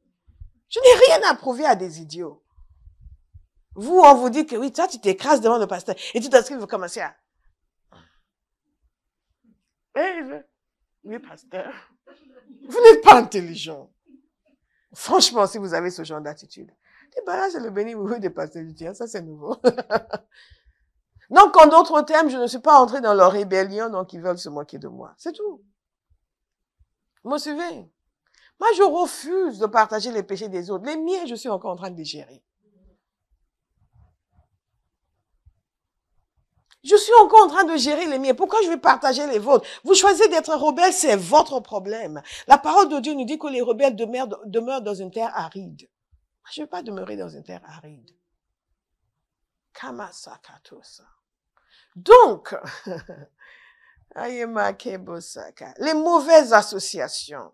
Je n'ai rien à prouver à des idiots. Vous, on vous dit que oui, toi, tu t'écrases devant le pasteur. Et tout à ce qu'il vous commencez à... Oui, pasteur. Vous n'êtes pas intelligent. Franchement, si vous avez ce genre d'attitude. Débarrassez le béni oui des pasteurs du tien. Ça, c'est nouveau. Donc, en d'autres termes, je ne suis pas entrée dans leur rébellion, donc ils veulent se moquer de moi. C'est tout. Vous me suivez? Moi, je refuse de partager les péchés des autres. Les miens, je suis encore en train de les gérer. Je suis encore en train de gérer les miens. Pourquoi je vais partager les vôtres? Vous choisissez d'être rebelle, c'est votre problème. La parole de Dieu nous dit que les rebelles demeurent dans une terre aride. Je ne veux pas demeurer dans une terre aride. Kamasakatosa. Donc, les mauvaises associations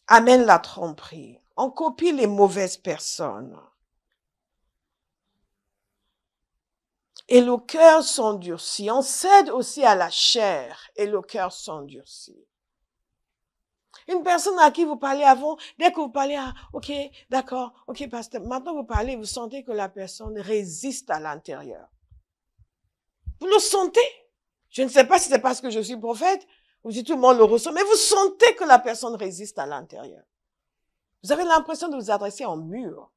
amènent la tromperie. On copie les mauvaises personnes. Et le cœur s'endurcit. On cède aussi à la chair et le cœur s'endurcit. Une personne à qui vous parlez avant, dès que vous parlez, ok, d'accord, ok, pasteur, maintenant vous parlez, vous sentez que la personne résiste à l'intérieur. Vous le sentez. Je ne sais pas si c'est parce que je suis prophète ou si tout le monde le ressent, mais vous sentez que la personne résiste à l'intérieur. Vous avez l'impression de vous adresser en mur.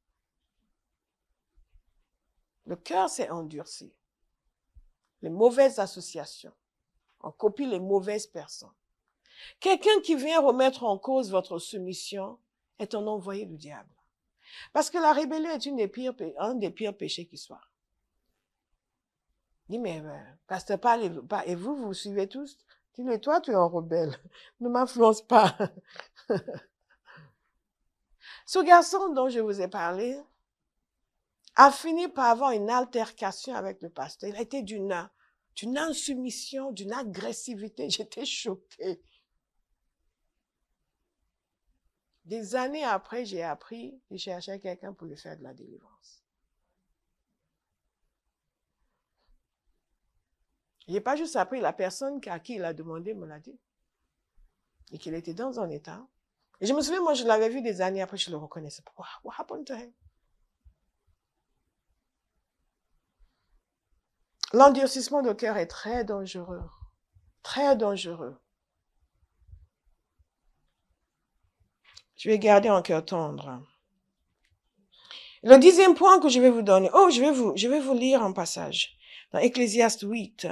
Le cœur s'est endurci. Les mauvaises associations. On copie les mauvaises personnes. Quelqu'un qui vient remettre en cause votre soumission est un envoyé du diable. Parce que la rébellion est un des pires péchés qui soit. Dis, mais pasteur, et vous suivez tous? Dis-le, toi, tu es un rebelle. Ne m'influence pas. Ce garçon dont je vous ai parlé a fini par avoir une altercation avec le pasteur. Il a été d'une insoumission, d'une agressivité. J'étais choquée. Des années après, j'ai appris qu'il cherchait quelqu'un pour lui faire de la délivrance. Je n'ai pas juste appris, la personne à qui il a demandé me l'a dit. Et qu'il était dans un état. Et je me souviens, moi, je l'avais vu des années après, je le reconnaissais pas. What happened to him? L'endurcissement de cœur est très dangereux. Très dangereux. Je vais garder un cœur tendre. Le 10e point que je vais vous donner. Je vais vous lire un passage. Dans Ecclésiaste 8.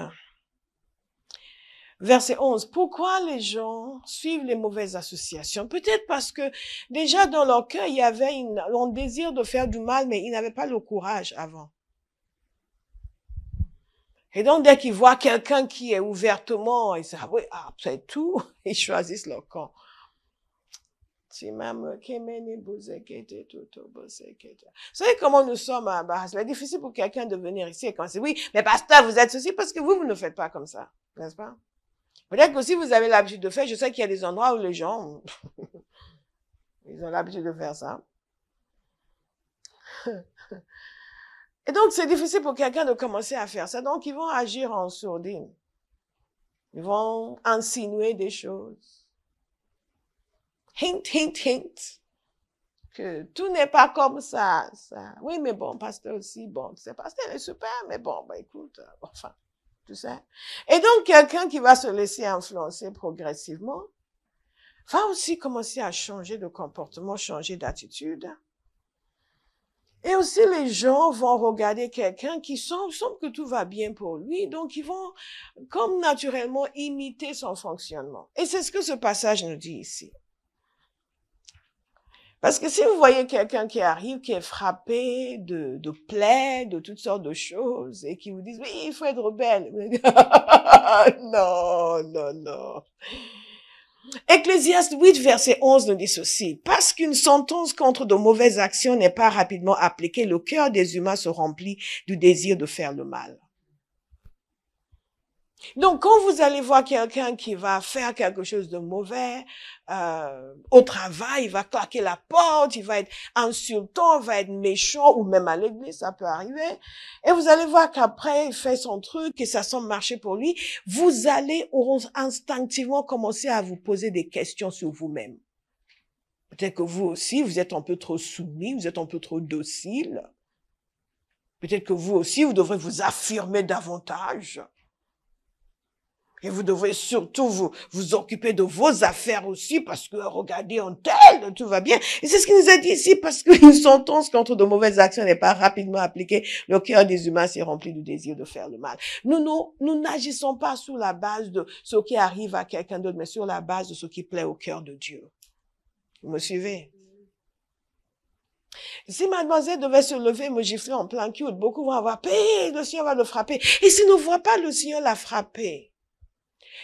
Verset 11. Pourquoi les gens suivent les mauvaises associations? Peut-être parce que déjà dans leur cœur, il y avait un désir de faire du mal, mais ils n'avaient pas le courage avant. Et donc, dès qu'ils voient quelqu'un qui est ouvertement, ils disent, oui, c'est tout, ils choisissent leur camp. Vous savez comment nous sommes à Bahas? C'est difficile pour quelqu'un de venir ici et quand c'est oui, mais pasteur, vous êtes ceci parce que vous ne faites pas comme ça, n'est-ce pas? Peut-être que si vous avez l'habitude de faire, je sais qu'il y a des endroits où les gens, ils ont l'habitude de faire ça. Et donc, c'est difficile pour quelqu'un de commencer à faire ça. Donc, ils vont agir en sourdine. Ils vont insinuer des choses. Hint, hint, hint. Que tout n'est pas comme ça. Oui, mais bon, pasteur aussi, bon, tu sais, pasteur est super, mais bon, écoute, enfin, tu sais. Et donc, quelqu'un qui va se laisser influencer progressivement va aussi commencer à changer de comportement, changer d'attitude. Et aussi, les gens vont regarder quelqu'un qui semble que tout va bien pour lui, donc ils vont, comme naturellement, imiter son fonctionnement. Et c'est ce que ce passage nous dit ici. Parce que si vous voyez quelqu'un qui arrive, qui est frappé de plaies, de toutes sortes de choses, et qui vous dit, oui, il faut être rebelle. Non, non, non. Ecclésiaste 8, verset 11 nous dit ceci. Parce qu'une sentence contre de mauvaises actions n'est pas rapidement appliquée, le cœur des humains se remplit du désir de faire le mal. Donc, quand vous allez voir quelqu'un qui va faire quelque chose de mauvais, au travail, il va claquer la porte, il va être insultant, il va être méchant, ou même à l'église, ça peut arriver. Et vous allez voir qu'après, il fait son truc et ça semble marcher pour lui. Vous allez instinctivement commencer à vous poser des questions sur vous-même. Peut-être que vous aussi, vous êtes un peu trop soumis, vous êtes un peu trop docile. Peut-être que vous aussi, vous devrez vous affirmer davantage. Et vous devrez surtout vous occuper de vos affaires aussi, parce que regardez en tel, tout va bien. Et c'est ce qu'il nous a dit ici, parce qu'une sentence contre de mauvaises actions n'est pas rapidement appliquée. Le cœur des humains s'est rempli du désir de faire le mal. Nous n'agissons pas sur la base de ce qui arrive à quelqu'un d'autre, mais sur la base de ce qui plaît au cœur de Dieu. Vous me suivez? Si mademoiselle devait se lever et me gifler en plein culte, beaucoup vont avoir peur, le Seigneur va le frapper. Et s'il ne voit pas le Seigneur la frapper,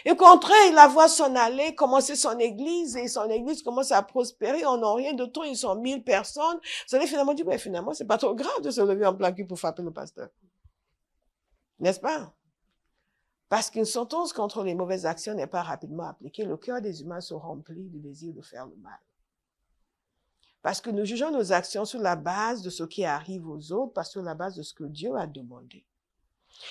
et au contraire, il la voit s'en aller, commencer son église, et son église commence à prospérer, on n'a rien de tout, ils sont 1000 personnes. Vous allez finalement dire, mais finalement, c'est pas trop grave de se lever en plein cul pour frapper le pasteur. N'est-ce pas? Parce qu'une sentence contre les mauvaises actions n'est pas rapidement appliquée, le cœur des humains se remplit du désir de faire le mal. Parce que nous jugeons nos actions sur la base de ce qui arrive aux autres, pas sur la base de ce que Dieu a demandé.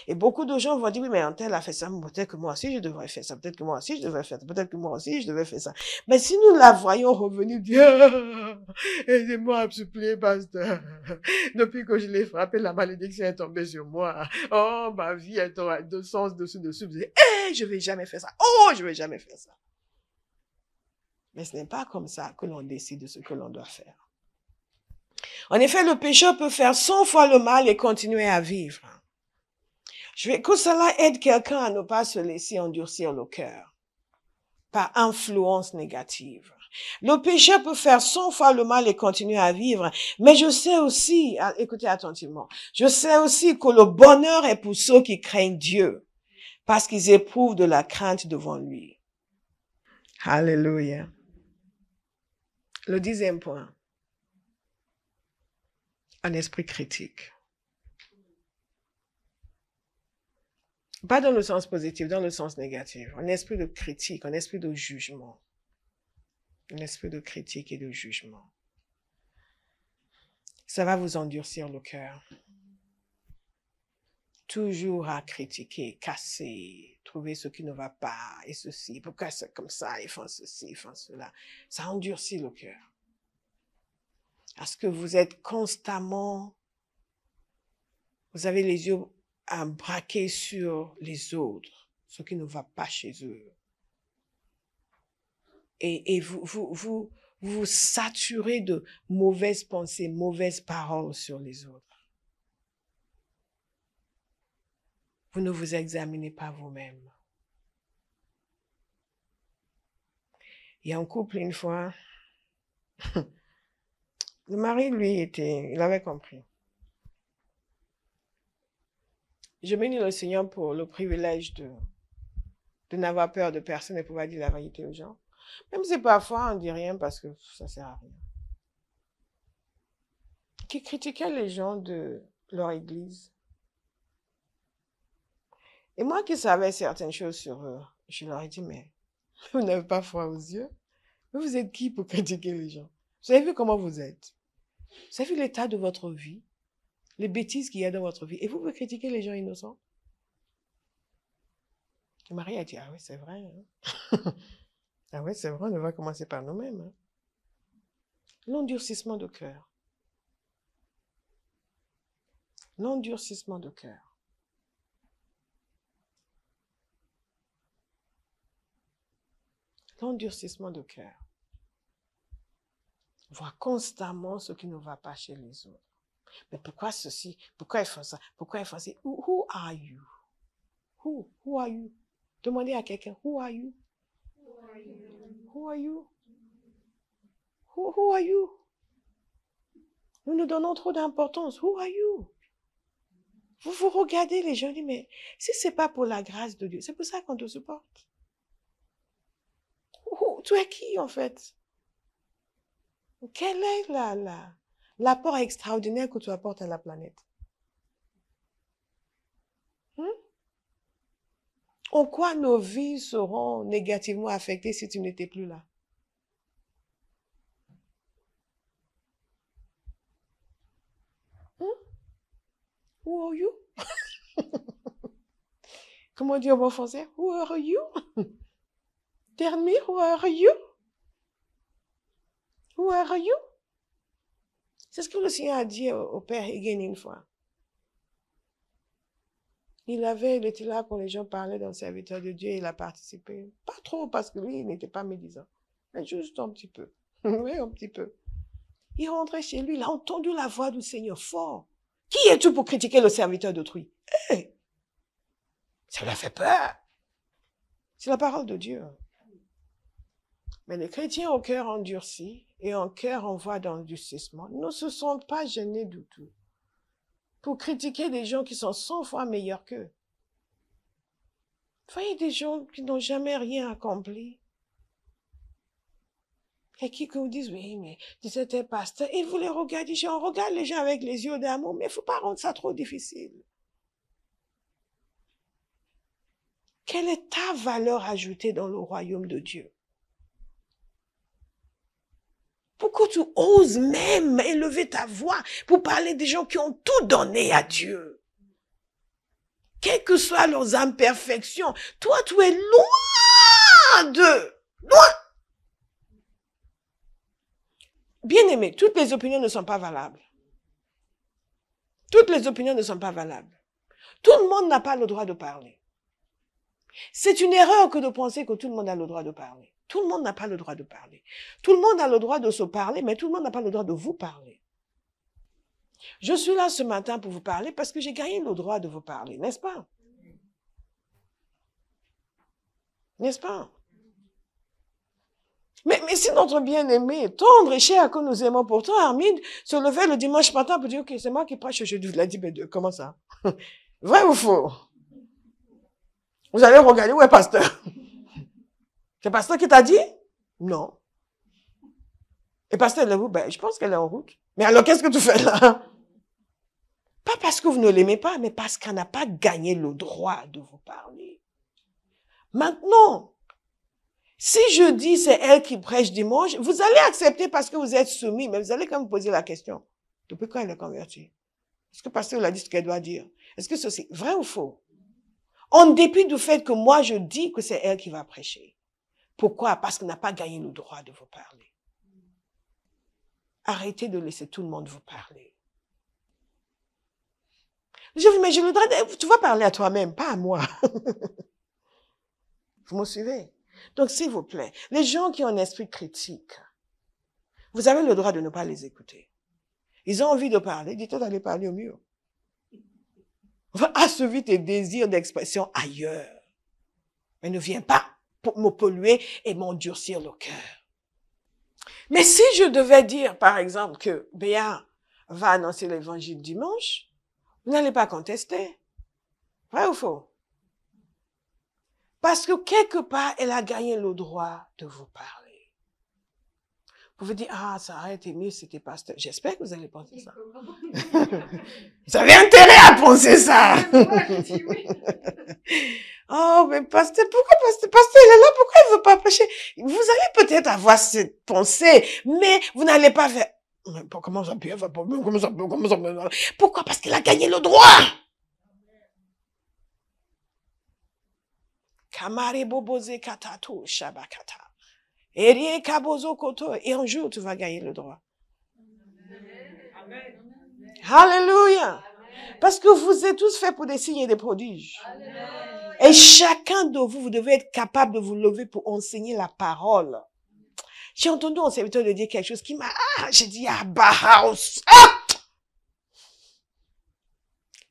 Et beaucoup de gens vont dire, oui, mais un tel a fait ça, peut-être que moi aussi je devrais faire ça, peut-être que moi aussi je devrais faire ça, peut-être que moi aussi je devrais faire ça. Mais si nous la voyons revenir, dire, aidez-moi à me supplier, pasteur. Depuis que je l'ai frappé, la malédiction est tombée sur moi. Oh, ma vie est en deux sens dessus. Vous dites, je vais jamais faire ça. Oh, je vais jamais faire ça. Mais ce n'est pas comme ça que l'on décide de ce que l'on doit faire. En effet, le pécheur peut faire 100 fois le mal et continuer à vivre. Que cela aide quelqu'un à ne pas se laisser endurcir le cœur par influence négative. Le pécheur peut faire 100 fois le mal et continuer à vivre, mais je sais aussi, écoutez attentivement, je sais aussi que le bonheur est pour ceux qui craignent Dieu, parce qu'ils éprouvent de la crainte devant lui. Alléluia. Le 10e point, un esprit critique. Pas dans le sens positif, dans le sens négatif. Un esprit de critique, un esprit de jugement. Un esprit de critique et de jugement. Ça va vous endurcir le cœur. Toujours à critiquer, casser, trouver ce qui ne va pas, et ceci, pourquoi c'est comme ça, ils font ceci, ils font cela. Ça endurcit le cœur. Parce que vous êtes constamment, vous avez les yeux à braquer sur les autres, ce qui ne va pas chez eux. Et vous saturez de mauvaises pensées, mauvaises paroles sur les autres. Vous ne vous examinez pas vous-même. Il y a un couple une fois, le mari, lui, il avait compris. Je bénis le Seigneur pour le privilège de n'avoir peur de personne et pouvoir dire la vérité aux gens. Même si parfois on dit rien parce que ça sert à rien. Qui critiquait les gens de leur église. Et moi qui savais certaines choses sur eux, je leur ai dit, mais vous n'avez pas foi aux yeux. Mais vous êtes qui pour critiquer les gens? Vous avez vu comment vous êtes? Vous avez vu l'état de votre vie? Les bêtises qu'il y a dans votre vie. Et vous critiquez les gens innocents? Et Marie a dit, ah oui, c'est vrai. Hein? Ah oui, c'est vrai, on va commencer par nous-mêmes. Hein? L'endurcissement de cœur. L'endurcissement de cœur. L'endurcissement de cœur. Voir constamment ce qui ne va pas chez les autres. Mais pourquoi ceci? Pourquoi ils font ça? Pourquoi ils font ça? Who are you? Who are you? Demandez à quelqu'un, who are you? Who are you? Who are you? Nous nous donnons trop d'importance. Who are you? Vous regardez les gens, mais si c'est pas pour la grâce de Dieu, c'est pour ça qu'on te supporte. Tu es qui en fait? Quel est l'apport extraordinaire que tu apportes à la planète? En quoi nos vies seront négativement affectées si tu n'étais plus là? Who are you? Comment dire en bon français? Who are you? Tell me, who are you? Who are you? C'est ce que le Seigneur a dit au Père Hagin une fois. Il était là quand les gens parlaient d'un serviteur de Dieu, il a participé. Pas trop, parce que lui, il n'était pas médisant. Mais juste un petit peu. Oui, un petit peu. Il rentrait chez lui, il a entendu la voix du Seigneur fort. Qui es-tu pour critiquer le serviteur d'autrui? Hey, ça lui a fait peur. C'est la parole de Dieu. Mais les chrétiens au cœur endurci et en cœur en voie d'endurcissement ne se sont pas gênés du tout pour critiquer des gens qui sont 100 fois meilleurs qu'eux. Vous voyez des gens qui n'ont jamais rien accompli. Et qui vous disent, oui, mais c'était pasteur. Et vous les regardez, on regarde les gens avec les yeux d'amour, mais il ne faut pas rendre ça trop difficile. Quelle est ta valeur ajoutée dans le royaume de Dieu? Pourquoi tu oses même élever ta voix pour parler des gens qui ont tout donné à Dieu? Quelles que soient leurs imperfections, toi, tu es loin d'eux. Loin. Bien aimé, toutes les opinions ne sont pas valables. Toutes les opinions ne sont pas valables. Tout le monde n'a pas le droit de parler. C'est une erreur que de penser que tout le monde a le droit de parler. Tout le monde n'a pas le droit de parler. Tout le monde a le droit de se parler, mais tout le monde n'a pas le droit de vous parler. Je suis là ce matin pour vous parler parce que j'ai gagné le droit de vous parler, n'est-ce pas? N'est-ce pas? Mais si notre bien-aimé, tendre et cher que nous aimons pourtant, Armide, se levait le dimanche matin pour dire, ok, c'est moi qui prêche aujourd'hui. Il a dit, mais comment ça? Vrai ou faux? Vous allez regarder où est pasteur? C'est pasteur qui t'a dit? Non. Et pasteur, elle est où? Ben, je pense qu'elle est en route. Mais alors, qu'est-ce que tu fais là? Pas parce que vous ne l'aimez pas, mais parce qu'elle n'a pas gagné le droit de vous parler. Maintenant, si je dis c'est elle qui prêche dimanche, vous allez accepter parce que vous êtes soumis, mais vous allez quand même poser la question. Depuis quand elle est convertie? Est-ce que le pasteur a dit ce qu'elle doit dire? Est-ce que c'est vrai ou faux? En dépit du fait que moi je dis que c'est elle qui va prêcher. Pourquoi? Parce qu'elle n'a pas gagné le droit de vous parler. Arrêtez de laisser tout le monde vous parler. Mais j'ai le droit tu vas parler à toi-même, pas à moi. Vous me suivez? Donc, s'il vous plaît, les gens qui ont un esprit critique, vous avez le droit de ne pas les écouter. Ils ont envie de parler, dites-toi d'aller parler au mur. Assouvir tes désirs d'expression ailleurs. Mais ne viens pas pour me polluer et m'endurcir le cœur. Mais si je devais dire, par exemple, que Béa va annoncer l'évangile dimanche, vous n'allez pas contester. Vrai ou faux? Parce que quelque part, elle a gagné le droit de vous parler. Vous vous dites, ah, ça aurait été mieux si c'était pasteur. J'espère que vous allez penser ça. Vous avez intérêt à penser ça. Oh, mais pasteur, pourquoi pasteur, il est là, pourquoi il veut pas prêcher? Vous allez peut-être avoir cette pensée, mais vous n'allez pas faire, comment ça peut, pourquoi? Parce qu'il a gagné le droit. Kamare boboze katato shabakata. Et un jour, tu vas gagner le droit. Amen. Alléluia. Parce que vous êtes tous faits pour des signes et des prodiges. Amen. Et chacun de vous, vous devez être capable de vous lever pour enseigner la parole. J'ai entendu un serviteur de dire quelque chose qui m'a, j'ai dit, Bahaus.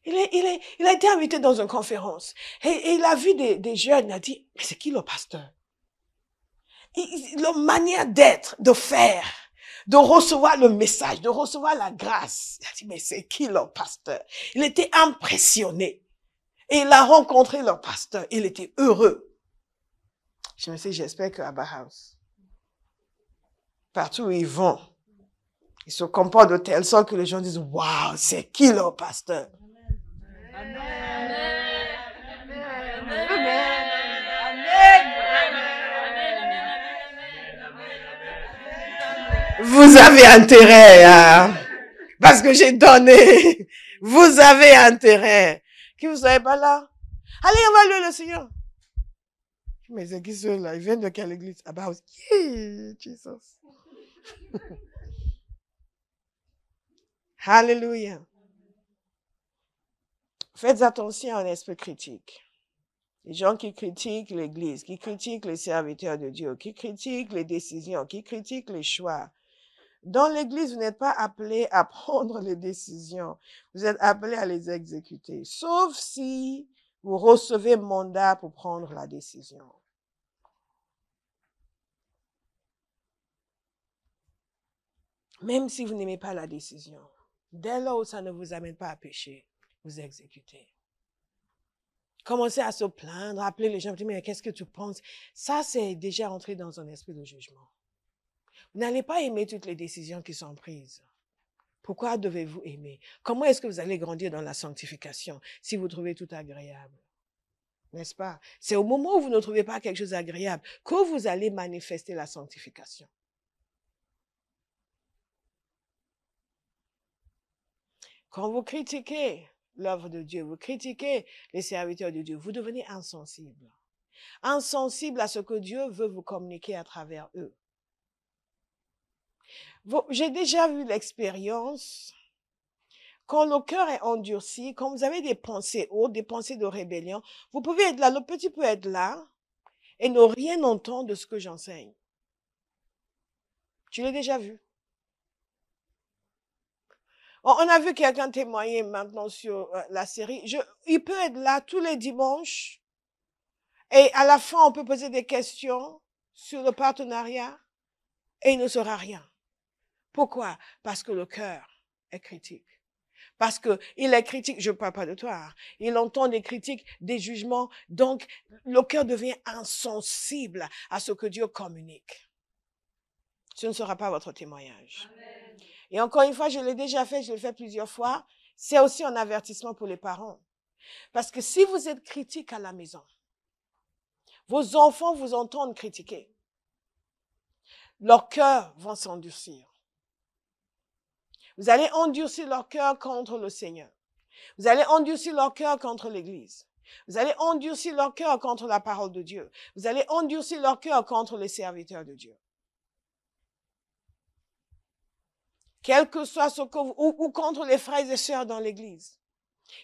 Il a été invité dans une conférence. Et il a vu des jeunes, il a dit, mais c'est qui le pasteur? Leur manière d'être, de faire, de recevoir le message, de recevoir la grâce. Il a dit, mais c'est qui leur pasteur? Il était impressionné. Et il a rencontré leur pasteur. Il était heureux. Je me suis dit, j'espère qu'à Bahaus, partout où ils vont, ils se comportent de telle sorte que les gens disent, waouh, c'est qui leur pasteur? Amen. Amen. Amen. Vous avez intérêt, hein? Parce que j'ai donné. Vous avez intérêt. Qui vous savez pas là? Allez, on va louer le Seigneur. Mais c'est qui ceux-là? Ils viennent de quelle église? Ah bah, yeah, Jesus. Alléluia. Faites attention à un esprit critique. Les gens qui critiquent l'Église, qui critiquent les serviteurs de Dieu, qui critiquent les décisions, qui critiquent les choix. Dans l'Église, vous n'êtes pas appelé à prendre les décisions. Vous êtes appelé à les exécuter. Sauf si vous recevez mandat pour prendre la décision. Même si vous n'aimez pas la décision, dès lors où ça ne vous amène pas à pécher, vous exécutez. Commencez à se plaindre, appeler les gens, dire, mais qu'est-ce que tu penses? Ça, c'est déjà entrer dans un esprit de jugement. Vous n'allez pas aimer toutes les décisions qui sont prises. Pourquoi devez-vous aimer? Comment est-ce que vous allez grandir dans la sanctification si vous trouvez tout agréable? N'est-ce pas? C'est au moment où vous ne trouvez pas quelque chose d'agréable que vous allez manifester la sanctification. Quand vous critiquez l'œuvre de Dieu, vous critiquez les serviteurs de Dieu, vous devenez insensible. Insensible à ce que Dieu veut vous communiquer à travers eux. J'ai déjà vu l'expérience, quand le cœur est endurci, quand vous avez des pensées hautes, des pensées de rébellion, vous pouvez être là, le petit peut être là et ne rien entendre de ce que j'enseigne. Tu l'as déjà vu? On a vu quelqu'un témoigner maintenant sur la série. Il peut être là tous les dimanches et à la fin, on peut poser des questions sur le partenariat et il ne saura rien. Pourquoi? Parce que le cœur est critique. Parce qu'il est critique, je ne parle pas de toi, hein. Il entend des critiques, des jugements, donc le cœur devient insensible à ce que Dieu communique. Ce ne sera pas votre témoignage. Amen. Et encore une fois, je l'ai déjà fait, je l'ai fait plusieurs fois, c'est aussi un avertissement pour les parents. Parce que si vous êtes critique à la maison, vos enfants vous entendent critiquer. Leurs cœurs vont s'endurcir. Vous allez endurcir leur cœur contre le Seigneur. Vous allez endurcir leur cœur contre l'Église. Vous allez endurcir leur cœur contre la parole de Dieu. Vous allez endurcir leur cœur contre les serviteurs de Dieu. Quel que soit ce que vous, ou contre les frères et sœurs dans l'Église.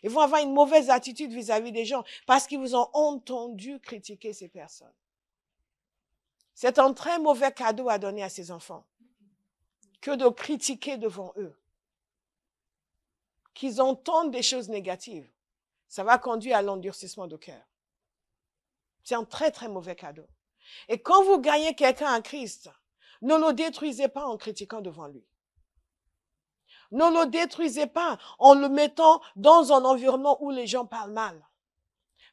Ils vont avoir une mauvaise attitude vis-à-vis des gens parce qu'ils vous ont entendu critiquer ces personnes. C'est un très mauvais cadeau à donner à ses enfants que de critiquer devant eux. Qu'ils entendent des choses négatives. Ça va conduire à l'endurcissement de cœur. C'est un très, très mauvais cadeau. Et quand vous gagnez quelqu'un en Christ, ne le détruisez pas en critiquant devant lui. Ne le détruisez pas en le mettant dans un environnement où les gens parlent mal.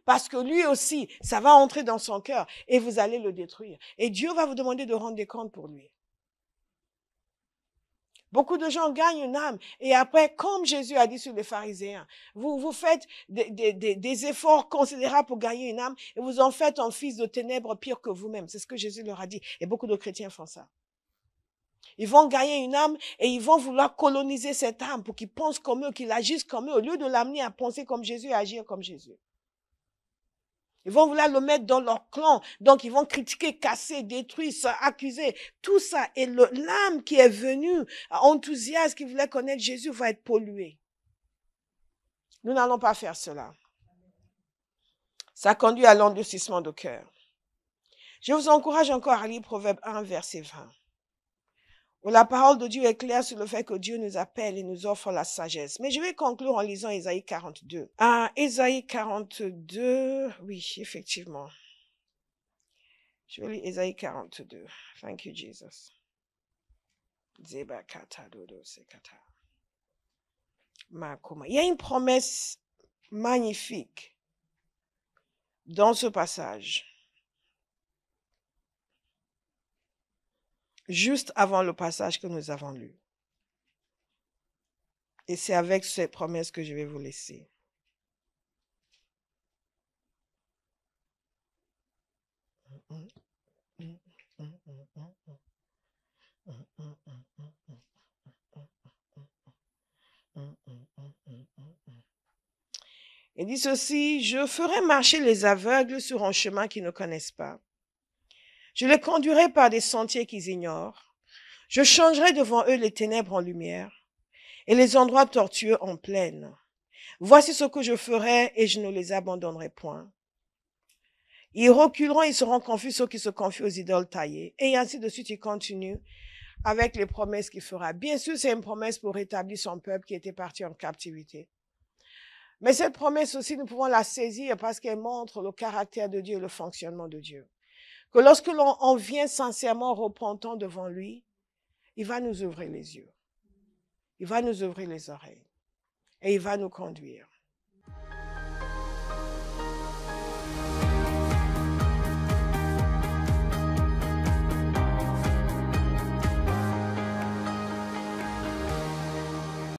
Parce que lui aussi, ça va entrer dans son cœur et vous allez le détruire. Et Dieu va vous demander de rendre des comptes pour lui. Beaucoup de gens gagnent une âme et après, comme Jésus a dit sur les pharisiens, vous faites des efforts considérables pour gagner une âme et vous en faites un fils de ténèbres pire que vous-même. C'est ce que Jésus leur a dit. Et beaucoup de chrétiens font ça. Ils vont gagner une âme et ils vont vouloir coloniser cette âme pour qu'ils pensent comme eux, qu'ils agissent comme eux, au lieu de l'amener à penser comme Jésus et agir comme Jésus. Ils vont vouloir le mettre dans leur clan. Donc, ils vont critiquer, casser, détruire, accuser. Tout ça. Et l'âme qui est venue, enthousiaste, qui voulait connaître Jésus, va être polluée. Nous n'allons pas faire cela. Ça conduit à l'endurcissement de cœur. Je vous encourage encore à lire Proverbe 1, verset 20. Où la parole de Dieu est claire sur le fait que Dieu nous appelle et nous offre la sagesse. Mais je vais conclure en lisant Ésaïe 42. Ésaïe 42, oui, effectivement. Je vais lire Ésaïe 42. Thank you, Jesus. Il y a une promesse magnifique dans ce passage. Juste avant le passage que nous avons lu. Et c'est avec cette promesse que je vais vous laisser. Il dit ceci, je ferai marcher les aveugles sur un chemin qu'ils ne connaissent pas. Je les conduirai par des sentiers qu'ils ignorent. Je changerai devant eux les ténèbres en lumière et les endroits tortueux en plaine. Voici ce que je ferai et je ne les abandonnerai point. Ils reculeront, ils seront confus, ceux qui se confient aux idoles taillées. Et ainsi de suite, il continue avec les promesses qu'il fera. Bien sûr, c'est une promesse pour rétablir son peuple qui était parti en captivité. Mais cette promesse aussi, nous pouvons la saisir parce qu'elle montre le caractère de Dieu et le fonctionnement de Dieu. Que lorsque l'on vient sincèrement repentant devant lui, il va nous ouvrir les yeux. Il va nous ouvrir les oreilles. Et il va nous conduire.